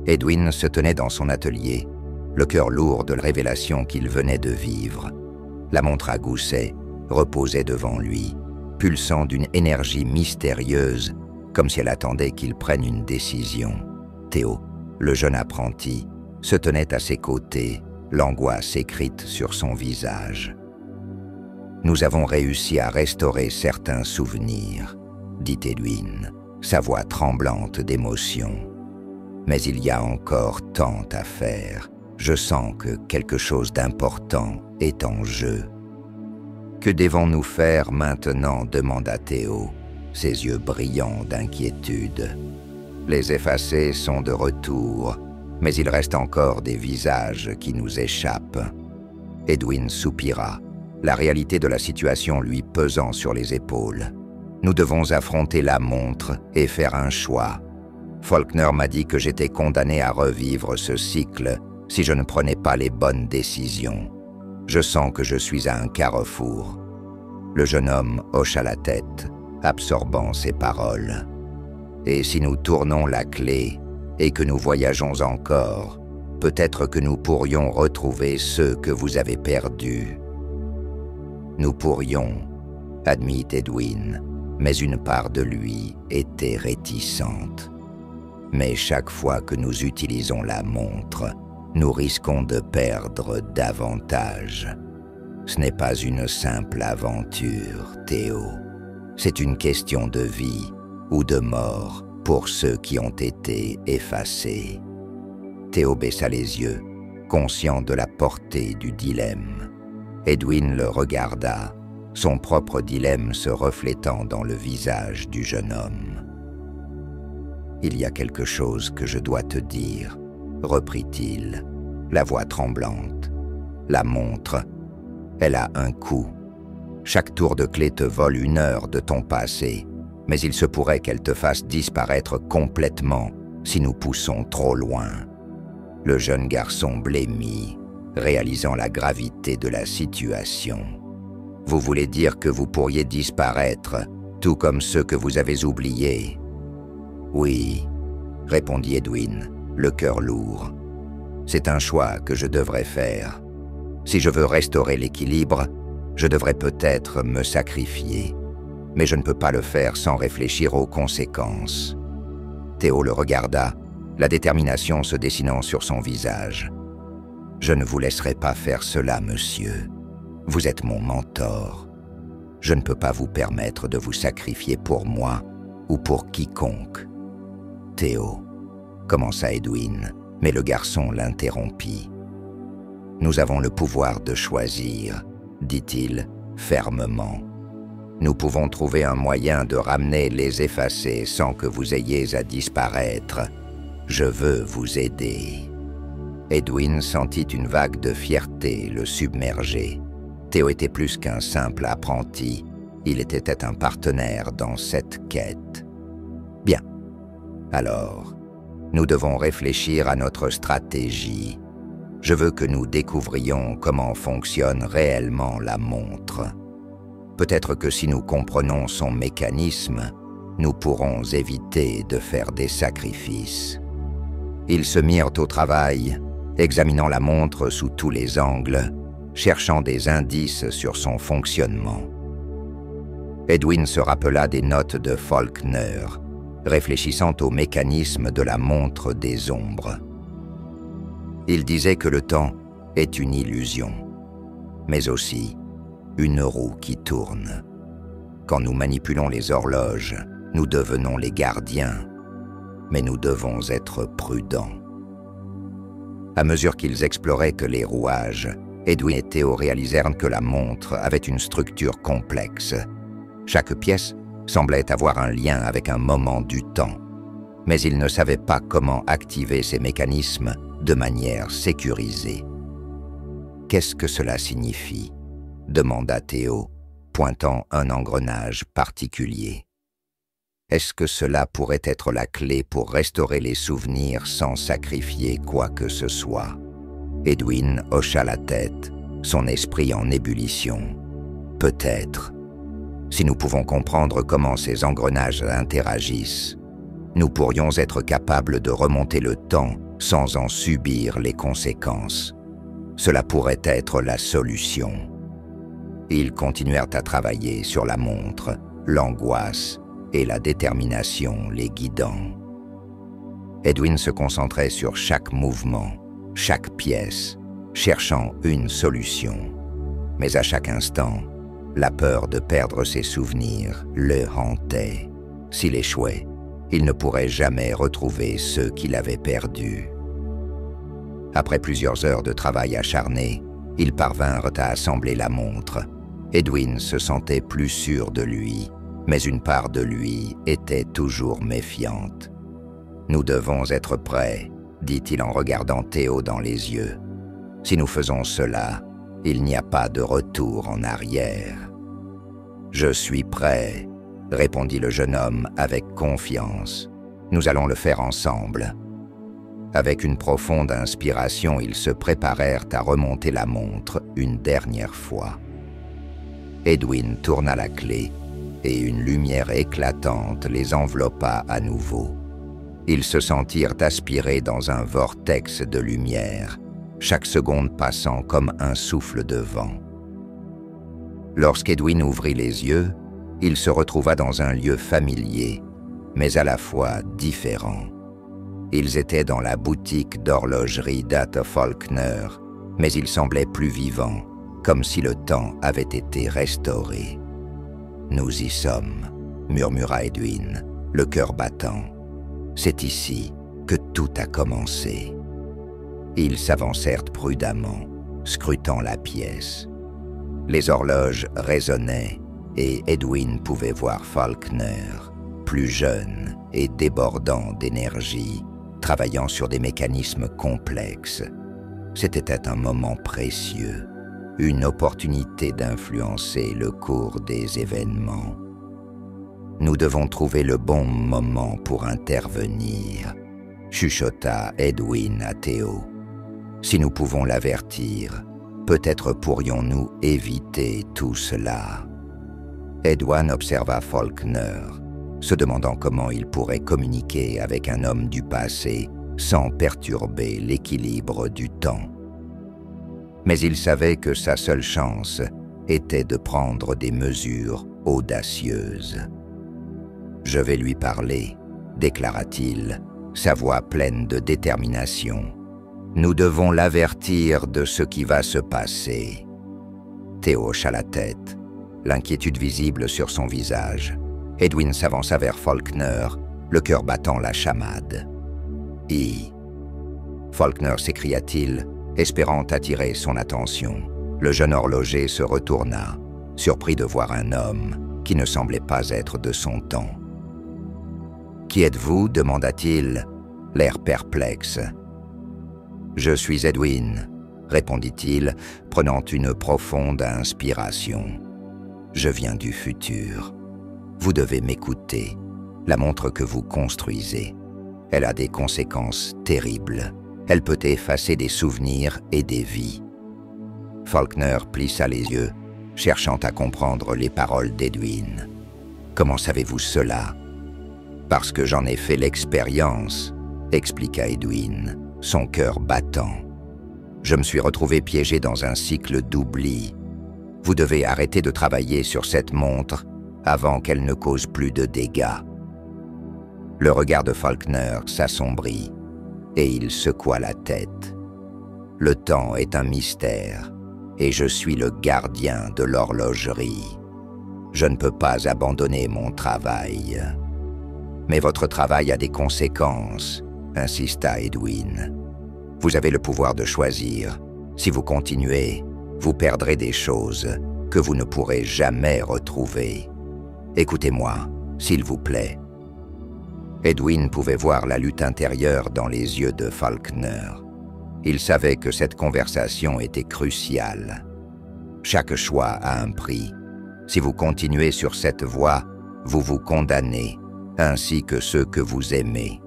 Edwin se tenait dans son atelier, le cœur lourd de la révélation qu'il venait de vivre. La montre à gousset reposait devant lui, pulsant d'une énergie mystérieuse, comme si elle attendait qu'il prenne une décision. Théo, le jeune apprenti, se tenait à ses côtés, l'angoisse écrite sur son visage. « Nous avons réussi à restaurer certains souvenirs, » dit Edwin, sa voix tremblante d'émotion. « Mais il y a encore tant à faire. Je sens que quelque chose d'important est en jeu. » « Que devons-nous faire maintenant ?» demanda Théo, ses yeux brillants d'inquiétude. « Les effacés sont de retour, mais il reste encore des visages qui nous échappent. » Edwin soupira, la réalité de la situation lui pesant sur les épaules. « Nous devons affronter la montre et faire un choix. Faulkner m'a dit que j'étais condamné à revivre ce cycle si je ne prenais pas les bonnes décisions. Je sens que je suis à un carrefour. » Le jeune homme hocha la tête, absorbant ses paroles. « Et si nous tournons la clé et que nous voyageons encore, peut-être que nous pourrions retrouver ceux que vous avez perdus. » « Nous pourrions, » admit Edwin, mais une part de lui était réticente. « Mais chaque fois que nous utilisons la montre, nous risquons de perdre davantage. Ce n'est pas une simple aventure, Théo. C'est une question de vie ou de mort pour ceux qui ont été effacés. » Théo baissa les yeux, conscient de la portée du dilemme. Edwin le regarda, son propre dilemme se reflétant dans le visage du jeune homme. « Il y a quelque chose que je dois te dire, » reprit-il, la voix tremblante. « La montre, elle a un coût. Chaque tour de clé te vole 1 heure de ton passé, mais il se pourrait qu'elle te fasse disparaître complètement si nous poussons trop loin. » Le jeune garçon blêmit, réalisant la gravité de la situation. « Vous voulez dire que vous pourriez disparaître, tout comme ceux que vous avez oubliés? » « Oui, » répondit Edwin, le cœur lourd. « C'est un choix que je devrais faire. Si je veux restaurer l'équilibre, je devrais peut-être me sacrifier. Mais je ne peux pas le faire sans réfléchir aux conséquences. » Théo le regarda, la détermination se dessinant sur son visage. « Je ne vous laisserai pas faire cela, monsieur. Vous êtes mon mentor. Je ne peux pas vous permettre de vous sacrifier pour moi ou pour quiconque. » « Théo, » commença Edwin, mais le garçon l'interrompit. « Nous avons le pouvoir de choisir, » dit-il fermement. « Nous pouvons trouver un moyen de ramener les effacés sans que vous ayez à disparaître. Je veux vous aider. » Edwin sentit une vague de fierté le submerger. Théo était plus qu'un simple apprenti, il était un partenaire dans cette quête. « Bien. Alors, nous devons réfléchir à notre stratégie. Je veux que nous découvrions comment fonctionne réellement la montre. Peut-être que si nous comprenons son mécanisme, nous pourrons éviter de faire des sacrifices. » Ils se mirent au travail, examinant la montre sous tous les angles, cherchant des indices sur son fonctionnement. Edwin se rappela des notes de Faulkner, réfléchissant au mécanisme de la montre des ombres. Il disait que le temps est une illusion, mais aussi une roue qui tourne. Quand nous manipulons les horloges, nous devenons les gardiens, mais nous devons être prudents. À mesure qu'ils exploraient que les rouages, Edwin et Théo réalisèrent que la montre avait une structure complexe. Chaque pièce semblait avoir un lien avec un moment du temps, mais ils ne savaient pas comment activer ces mécanismes de manière sécurisée. « Qu'est-ce que cela signifie ?» demanda Théo, pointant un engrenage particulier. « Est-ce que cela pourrait être la clé pour restaurer les souvenirs sans sacrifier quoi que ce soit ?» Edwin hocha la tête, son esprit en ébullition. « Peut-être. Si nous pouvons comprendre comment ces engrenages interagissent, nous pourrions être capables de remonter le temps sans en subir les conséquences. Cela pourrait être la solution. Ils continuèrent à travailler sur la montre, l'angoisse et la détermination les guidant. Edwin se concentrait sur chaque mouvement, chaque pièce, cherchant une solution. Mais à chaque instant, la peur de perdre ses souvenirs le hantait. S'il échouait, il ne pourrait jamais retrouver ceux qu'il avait perdus. Après plusieurs heures de travail acharné, ils parvinrent à assembler la montre. Edwin se sentait plus sûr de lui, mais une part de lui était toujours méfiante. « Nous devons être prêts », dit-il en regardant Théo dans les yeux. « Si nous faisons cela, il n'y a pas de retour en arrière. »« Je suis prêt », répondit le jeune homme avec confiance. « Nous allons le faire ensemble. » Avec une profonde inspiration, ils se préparèrent à remonter la montre une dernière fois. Edwin tourna la clé et une lumière éclatante les enveloppa à nouveau. Ils se sentirent aspirés dans un vortex de lumière, chaque seconde passant comme un souffle de vent. Lorsqu'Edwin ouvrit les yeux, il se retrouva dans un lieu familier, mais à la fois différent. Ils étaient dans la boutique d'horlogerie d'Atte Faulkner, mais ils semblaient plus vivants, comme si le temps avait été restauré. « Nous y sommes », murmura Edwin, le cœur battant. « C'est ici que tout a commencé. » Ils s'avancèrent prudemment, scrutant la pièce. Les horloges résonnaient et Edwin pouvait voir Faulkner, plus jeune et débordant d'énergie, travaillant sur des mécanismes complexes. C'était un moment précieux, une opportunité d'influencer le cours des événements. Nous devons trouver le bon moment pour intervenir, chuchota Edwin à Théo. Si nous pouvons l'avertir, peut-être pourrions-nous éviter tout cela. Edwin observa Faulkner, se demandant comment il pourrait communiquer avec un homme du passé sans perturber l'équilibre du temps. Mais il savait que sa seule chance était de prendre des mesures audacieuses. « Je vais lui parler », déclara-t-il, sa voix pleine de détermination. « Nous devons l'avertir de ce qui va se passer. » Théo hocha la tête, l'inquiétude visible sur son visage. Edwin s'avança vers Faulkner, le cœur battant la chamade. « Faulkner s'écria-t-il, espérant attirer son attention. Le jeune horloger se retourna, surpris de voir un homme qui ne semblait pas être de son temps. « Qui êtes-vous » demanda-t-il, l'air perplexe. « Je suis Edwin », répondit-il, prenant une profonde inspiration. « Je viens du futur. Vous devez m'écouter. La montre que vous construisez, elle a des conséquences terribles. Elle peut effacer des souvenirs et des vies. » Faulkner plissa les yeux, cherchant à comprendre les paroles d'Edwin. « Comment savez-vous cela ?»« Parce que j'en ai fait l'expérience, » expliqua Edwin, son cœur battant. « Je me suis retrouvé piégé dans un cycle d'oubli. Vous devez arrêter de travailler sur cette montre avant qu'elle ne cause plus de dégâts. » Le regard de Faulkner s'assombrit et il secoua la tête. « Le temps est un mystère et je suis le gardien de l'horlogerie. Je ne peux pas abandonner mon travail. »« Mais votre travail a des conséquences, » insista Edwin. « Vous avez le pouvoir de choisir. Si vous continuez, vous perdrez des choses que vous ne pourrez jamais retrouver. Écoutez-moi, s'il vous plaît. » Edwin pouvait voir la lutte intérieure dans les yeux de Faulkner. Il savait que cette conversation était cruciale. Chaque choix a un prix. Si vous continuez sur cette voie, vous vous condamnez, ainsi que ceux que vous aimez.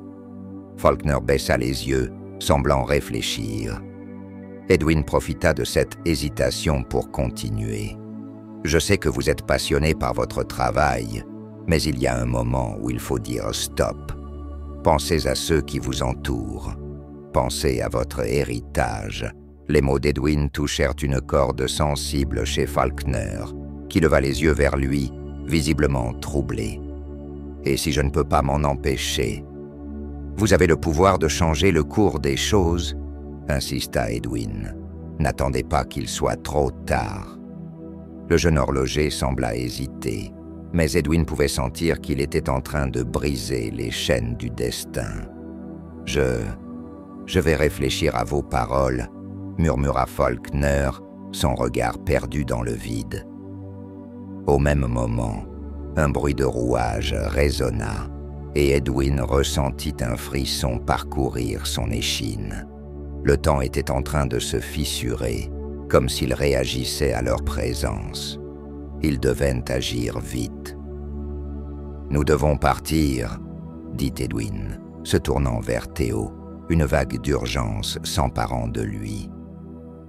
Faulkner baissa les yeux, semblant réfléchir. Edwin profita de cette hésitation pour continuer. « Je sais que vous êtes passionné par votre travail, mais il y a un moment où il faut dire stop. Pensez à ceux qui vous entourent. pensez à votre héritage. » Les mots d'Edwin touchèrent une corde sensible chez Faulkner, qui leva les yeux vers lui, visiblement troublé. « Et si je ne peux pas m'en empêcher? »« Vous avez le pouvoir de changer le cours des choses ?» insista Edwin. « N'attendez pas qu'il soit trop tard. » Le jeune horloger sembla hésiter, mais Edwin pouvait sentir qu'il était en train de briser les chaînes du destin. « Je vais réfléchir à vos paroles, » murmura Faulkner, son regard perdu dans le vide. Au même moment, un bruit de rouage résonna, et Edwin ressentit un frisson parcourir son échine. Le temps était en train de se fissurer, comme s'il réagissait à leur présence. Ils devaient agir vite. « Nous devons partir, » dit Edwin, se tournant vers Théo, une vague d'urgence s'emparant de lui.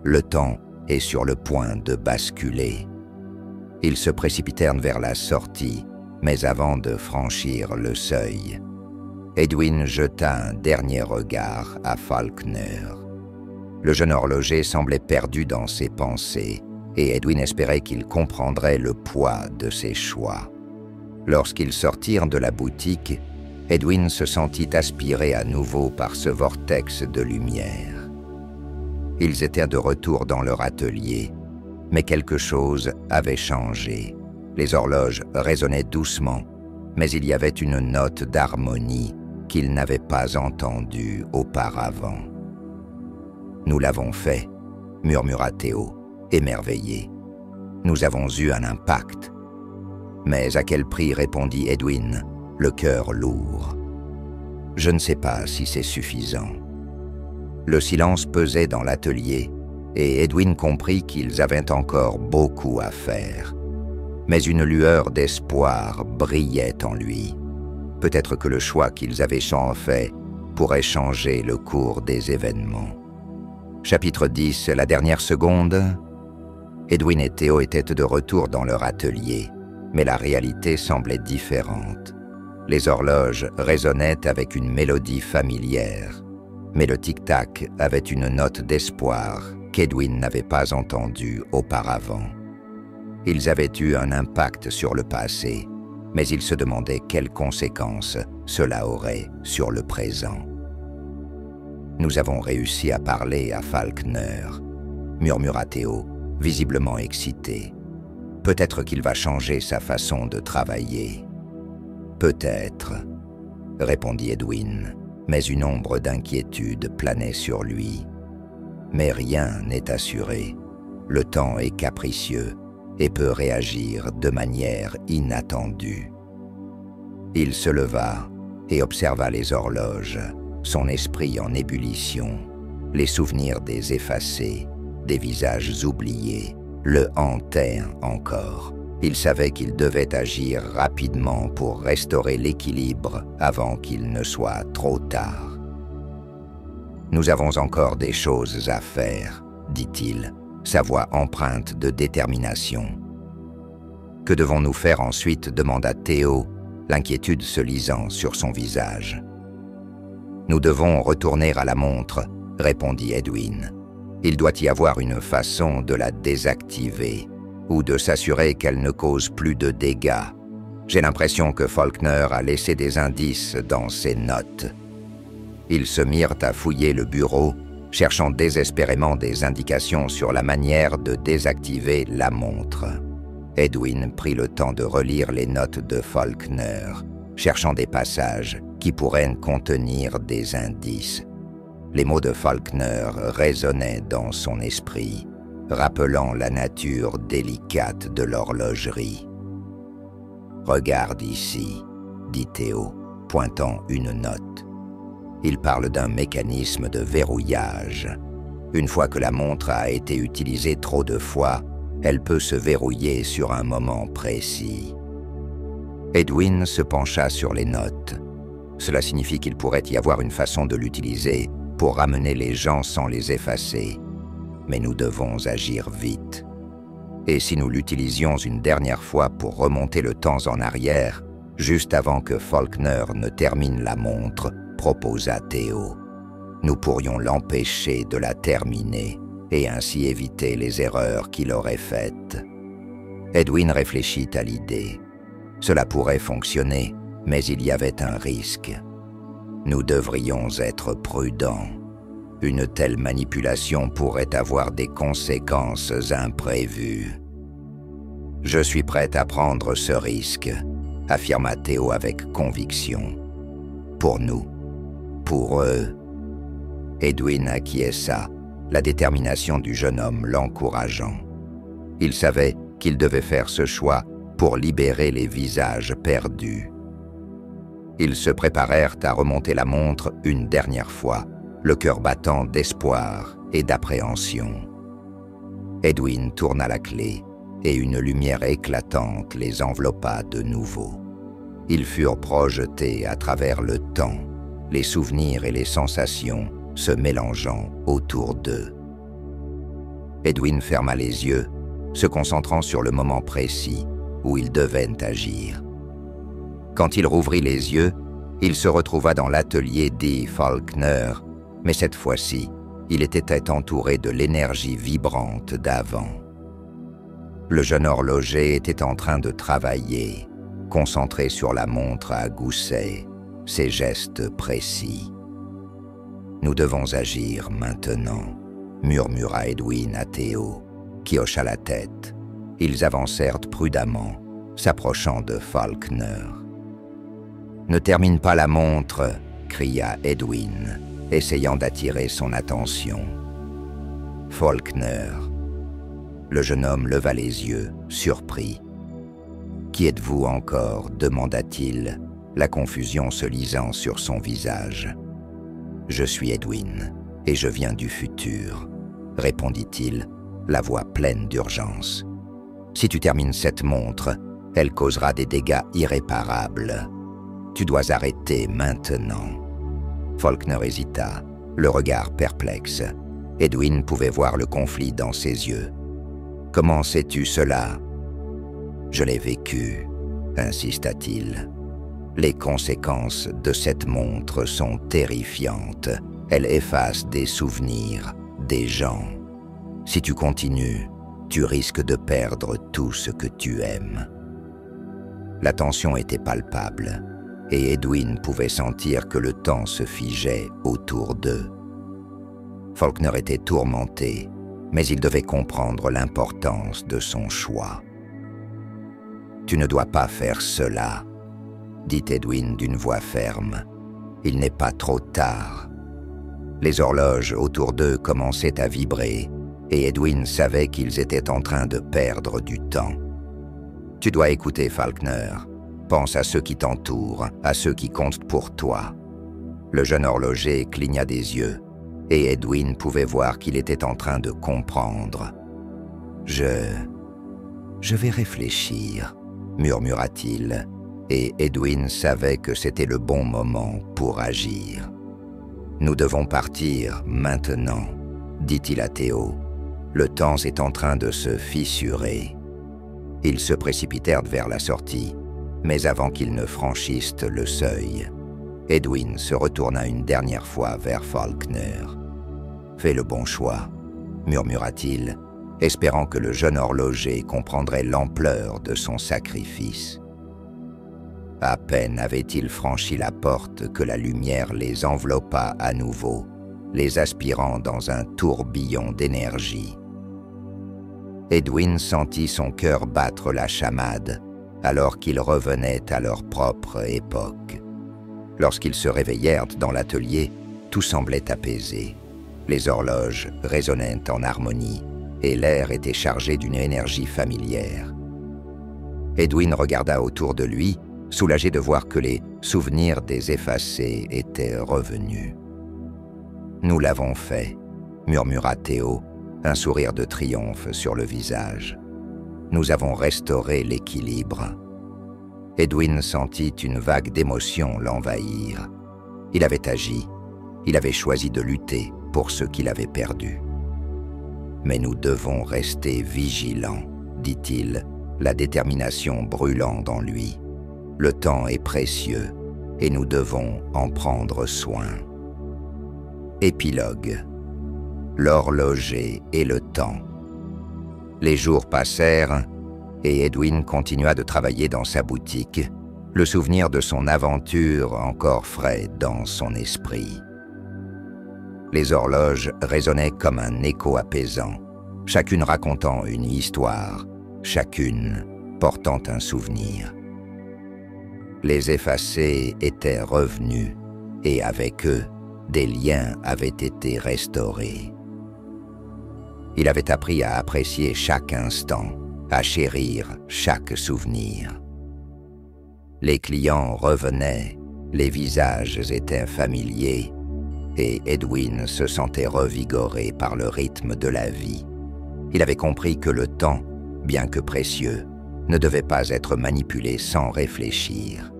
Le temps est sur le point de basculer. Ils se précipitèrent vers la sortie, mais avant de franchir le seuil, Edwin jeta un dernier regard à Faulkner. Le jeune horloger semblait perdu dans ses pensées, et Edwin espérait qu'il comprendrait le poids de ses choix. Lorsqu'ils sortirent de la boutique, Edwin se sentit aspiré à nouveau par ce vortex de lumière. Ils étaient de retour dans leur atelier, mais quelque chose avait changé. Les horloges résonnaient doucement, mais il y avait une note d'harmonie qu'ils n'avaient pas entendue auparavant. « Nous l'avons fait, » murmura Théo, émerveillé. « Nous avons eu un impact. » « Mais à quel prix ?» répondit Edwin, le cœur lourd. « Je ne sais pas si c'est suffisant. » Le silence pesait dans l'atelier, et Edwin comprit qu'ils avaient encore beaucoup à faire. Mais une lueur d'espoir brillait en lui. Peut-être que le choix qu'ils avaient fait pourrait changer le cours des événements. Chapitre 10, la dernière seconde. Edwin et Théo étaient de retour dans leur atelier, mais la réalité semblait différente. Les horloges résonnaient avec une mélodie familière, mais le tic-tac avait une note d'espoir qu'Edwin n'avait pas entendue auparavant. Ils avaient eu un impact sur le passé, mais ils se demandaient quelles conséquences cela aurait sur le présent. « Nous avons réussi à parler à Faulkner, » murmura Théo, visiblement excité. « Peut-être qu'il va changer sa façon de travailler. »« Peut-être, » répondit Edwin, mais une ombre d'inquiétude planait sur lui. Mais rien n'est assuré. Le temps est capricieux et peut réagir de manière inattendue. Il se leva et observa les horloges, son esprit en ébullition, les souvenirs des effacés, des visages oubliés, le hantaient encore. Il savait qu'il devait agir rapidement pour restaurer l'équilibre avant qu'il ne soit trop tard. « Nous avons encore des choses à faire, » dit-il, sa voix empreinte de détermination. « Que devons-nous faire ensuite ?» demanda Théo, l'inquiétude se lisant sur son visage. « Nous devons retourner à la montre, » répondit Edwin. « Il doit y avoir une façon de la désactiver, ou de s'assurer qu'elle ne cause plus de dégâts. J'ai l'impression que Faulkner a laissé des indices dans ses notes. » Ils se mirent à fouiller le bureau, cherchant désespérément des indications sur la manière de désactiver la montre. Edwin prit le temps de relire les notes de Faulkner, cherchant des passages qui pourraient contenir des indices. Les mots de Faulkner résonnaient dans son esprit, rappelant la nature délicate de l'horlogerie. « Regarde ici, » dit Théo, pointant une note. Il parle d'un mécanisme de verrouillage. Une fois que la montre a été utilisée trop de fois, elle peut se verrouiller sur un moment précis. Edwin se pencha sur les notes. Cela signifie qu'il pourrait y avoir une façon de l'utiliser pour ramener les gens sans les effacer. Mais nous devons agir vite. Et si nous l'utilisions une dernière fois pour remonter le temps en arrière, juste avant que Faulkner ne termine la montre, proposa Théo. nous pourrions l'empêcher de la terminer et ainsi éviter les erreurs qu'il aurait faites. Edwin réfléchit à l'idée. Cela pourrait fonctionner, mais il y avait un risque. Nous devrions être prudents. Une telle manipulation pourrait avoir des conséquences imprévues. « Je suis prêt à prendre ce risque », affirma Théo avec conviction. « Pour nous, pour eux. » Edwin acquiesça, la détermination du jeune homme l'encourageant. Il savait qu'il devait faire ce choix pour libérer les visages perdus. Ils se préparèrent à remonter la montre une dernière fois, le cœur battant d'espoir et d'appréhension. Edwin tourna la clé et une lumière éclatante les enveloppa de nouveau. Ils furent projetés à travers le temps, les souvenirs et les sensations se mélangeant autour d'eux. Edwin ferma les yeux, se concentrant sur le moment précis où il devait agir. Quand il rouvrit les yeux, il se retrouva dans l'atelier d'E. Faulkner, mais cette fois-ci, il était entouré de l'énergie vibrante d'avant. Le jeune horloger était en train de travailler, concentré sur la montre à gousset, ses gestes précis. « Nous devons agir maintenant », murmura Edwin à Théo, qui hocha la tête. Ils avancèrent prudemment, s'approchant de Faulkner. « Ne termine pas la montre !» cria Edwin, essayant d'attirer son attention. Faulkner. Le jeune homme leva les yeux, surpris. « Qui êtes-vous encore » demanda-t-il, la confusion se lisant sur son visage. « Je suis Edwin, et je viens du futur », répondit-il, la voix pleine d'urgence. « Si tu termines cette montre, elle causera des dégâts irréparables. Tu dois arrêter maintenant. » Faulkner hésita, le regard perplexe. Edwin pouvait voir le conflit dans ses yeux. « Comment sais-tu cela ?»« Je l'ai vécu, » insista-t-il. « Les conséquences de cette montre sont terrifiantes. Elle efface des souvenirs, des gens. Si tu continues, tu risques de perdre tout ce que tu aimes. » La tension était palpable, et Edwin pouvait sentir que le temps se figeait autour d'eux. Faulkner était tourmenté, mais il devait comprendre l'importance de son choix. « Tu ne dois pas faire cela », dit Edwin d'une voix ferme. « Il n'est pas trop tard. » Les horloges autour d'eux commençaient à vibrer, et Edwin savait qu'ils étaient en train de perdre du temps. « Tu dois écouter, Faulkner. Pense à ceux qui t'entourent, à ceux qui comptent pour toi. » Le jeune horloger cligna des yeux, et Edwin pouvait voir qu'il était en train de comprendre. « Je vais réfléchir, » murmura-t-il, et Edwin savait que c'était le bon moment pour agir. « Nous devons partir maintenant, » dit-il à Théo. « Le temps est en train de se fissurer. » Ils se précipitèrent vers la sortie, mais avant qu'ils ne franchissent le seuil, Edwin se retourna une dernière fois vers Faulkner. « Fais le bon choix, » murmura-t-il, espérant que le jeune horloger comprendrait l'ampleur de son sacrifice. À peine avaient-ils franchi la porte que la lumière les enveloppa à nouveau, les aspirant dans un tourbillon d'énergie. Edwin sentit son cœur battre la chamade, alors qu'ils revenaient à leur propre époque. Lorsqu'ils se réveillèrent dans l'atelier, tout semblait apaisé. Les horloges résonnaient en harmonie, et l'air était chargé d'une énergie familière. Edwin regarda autour de lui, soulagé de voir que les souvenirs des effacés étaient revenus. « Nous l'avons fait », murmura Théo, un sourire de triomphe sur le visage. « Nous avons restauré l'équilibre. » Edwin sentit une vague d'émotion l'envahir. Il avait agi, il avait choisi de lutter pour ce qu'il avait perdu. « Mais nous devons rester vigilants, » dit-il, la détermination brûlant dans lui. « Le temps est précieux et nous devons en prendre soin. » Épilogue. L'horloger et le temps. Les jours passèrent et Edwin continua de travailler dans sa boutique, le souvenir de son aventure encore frais dans son esprit. Les horloges résonnaient comme un écho apaisant, chacune racontant une histoire, chacune portant un souvenir. Les effacés étaient revenus et avec eux, des liens avaient été restaurés. Il avait appris à apprécier chaque instant, à chérir chaque souvenir. Les clients revenaient, les visages étaient familiers, et Edwin se sentait revigoré par le rythme de la vie. Il avait compris que le temps, bien que précieux, ne devait pas être manipulé sans réfléchir.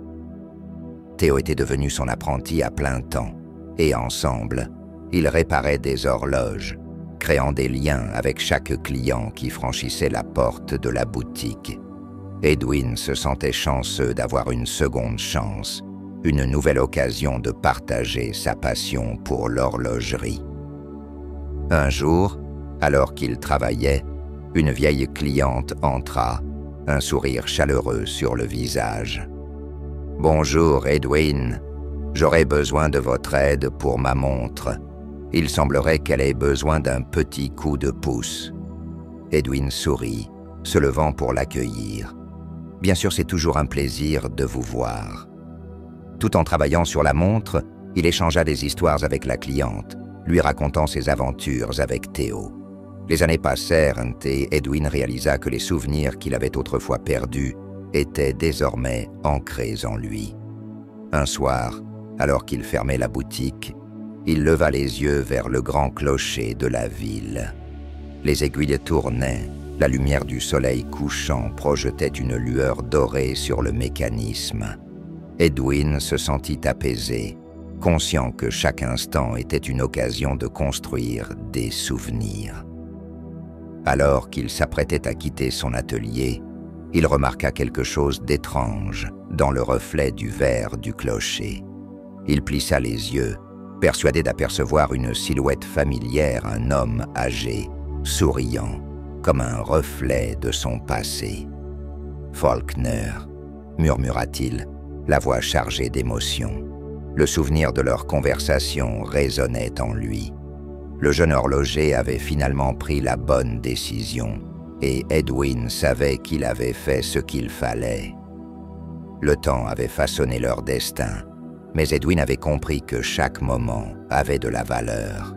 Theo était devenu son apprenti à plein temps, et ensemble, ils réparaient des horloges, créant des liens avec chaque client qui franchissait la porte de la boutique. Edwin se sentait chanceux d'avoir une seconde chance, une nouvelle occasion de partager sa passion pour l'horlogerie. Un jour, alors qu'il travaillait, une vieille cliente entra, un sourire chaleureux sur le visage. « Bonjour, Edwin. J'aurais besoin de votre aide pour ma montre. Il semblerait qu'elle ait besoin d'un petit coup de pouce. » Edwin sourit, se levant pour l'accueillir. « Bien sûr, c'est toujours un plaisir de vous voir. » Tout en travaillant sur la montre, il échangea des histoires avec la cliente, lui racontant ses aventures avec Theo. Les années passèrent et Edwin réalisa que les souvenirs qu'il avait autrefois perdus étaient désormais ancrés en lui. Un soir, alors qu'il fermait la boutique, il leva les yeux vers le grand clocher de la ville. Les aiguilles tournaient, la lumière du soleil couchant projetait une lueur dorée sur le mécanisme. Edwin se sentit apaisé, conscient que chaque instant était une occasion de construire des souvenirs. Alors qu'il s'apprêtait à quitter son atelier, il remarqua quelque chose d'étrange dans le reflet du verre du clocher. Il plissa les yeux, persuadé d'apercevoir une silhouette familière, un homme âgé, souriant, comme un reflet de son passé. « Faulkner », murmura-t-il, la voix chargée d'émotion. Le souvenir de leur conversation résonnait en lui. Le jeune horloger avait finalement pris la bonne décision, et Edwin savait qu'il avait fait ce qu'il fallait. Le temps avait façonné leur destin, mais Edwin avait compris que chaque moment avait de la valeur.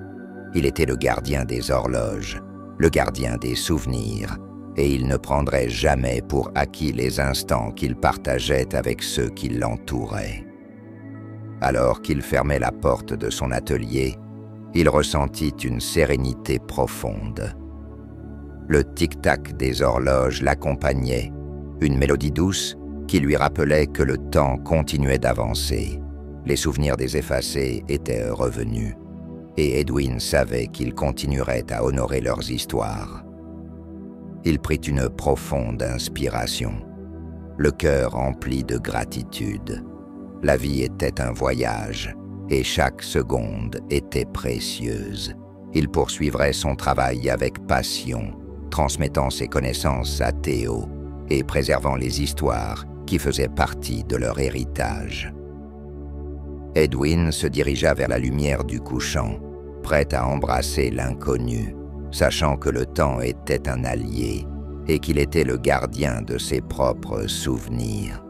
Il était le gardien des horloges, le gardien des souvenirs, et il ne prendrait jamais pour acquis les instants qu'il partageait avec ceux qui l'entouraient. Alors qu'il fermait la porte de son atelier, il ressentit une sérénité profonde. Le tic-tac des horloges l'accompagnait, une mélodie douce qui lui rappelait que le temps continuait d'avancer. Les souvenirs des effacés étaient revenus, et Edwin savait qu'ils continueraient à honorer leurs histoires. Il prit une profonde inspiration, le cœur rempli de gratitude. La vie était un voyage, et chaque seconde était précieuse. Il poursuivrait son travail avec passion, transmettant ses connaissances à Theo et préservant les histoires qui faisaient partie de leur héritage. Edwin se dirigea vers la lumière du couchant, prêt à embrasser l'inconnu, sachant que le temps était un allié et qu'il était le gardien de ses propres souvenirs.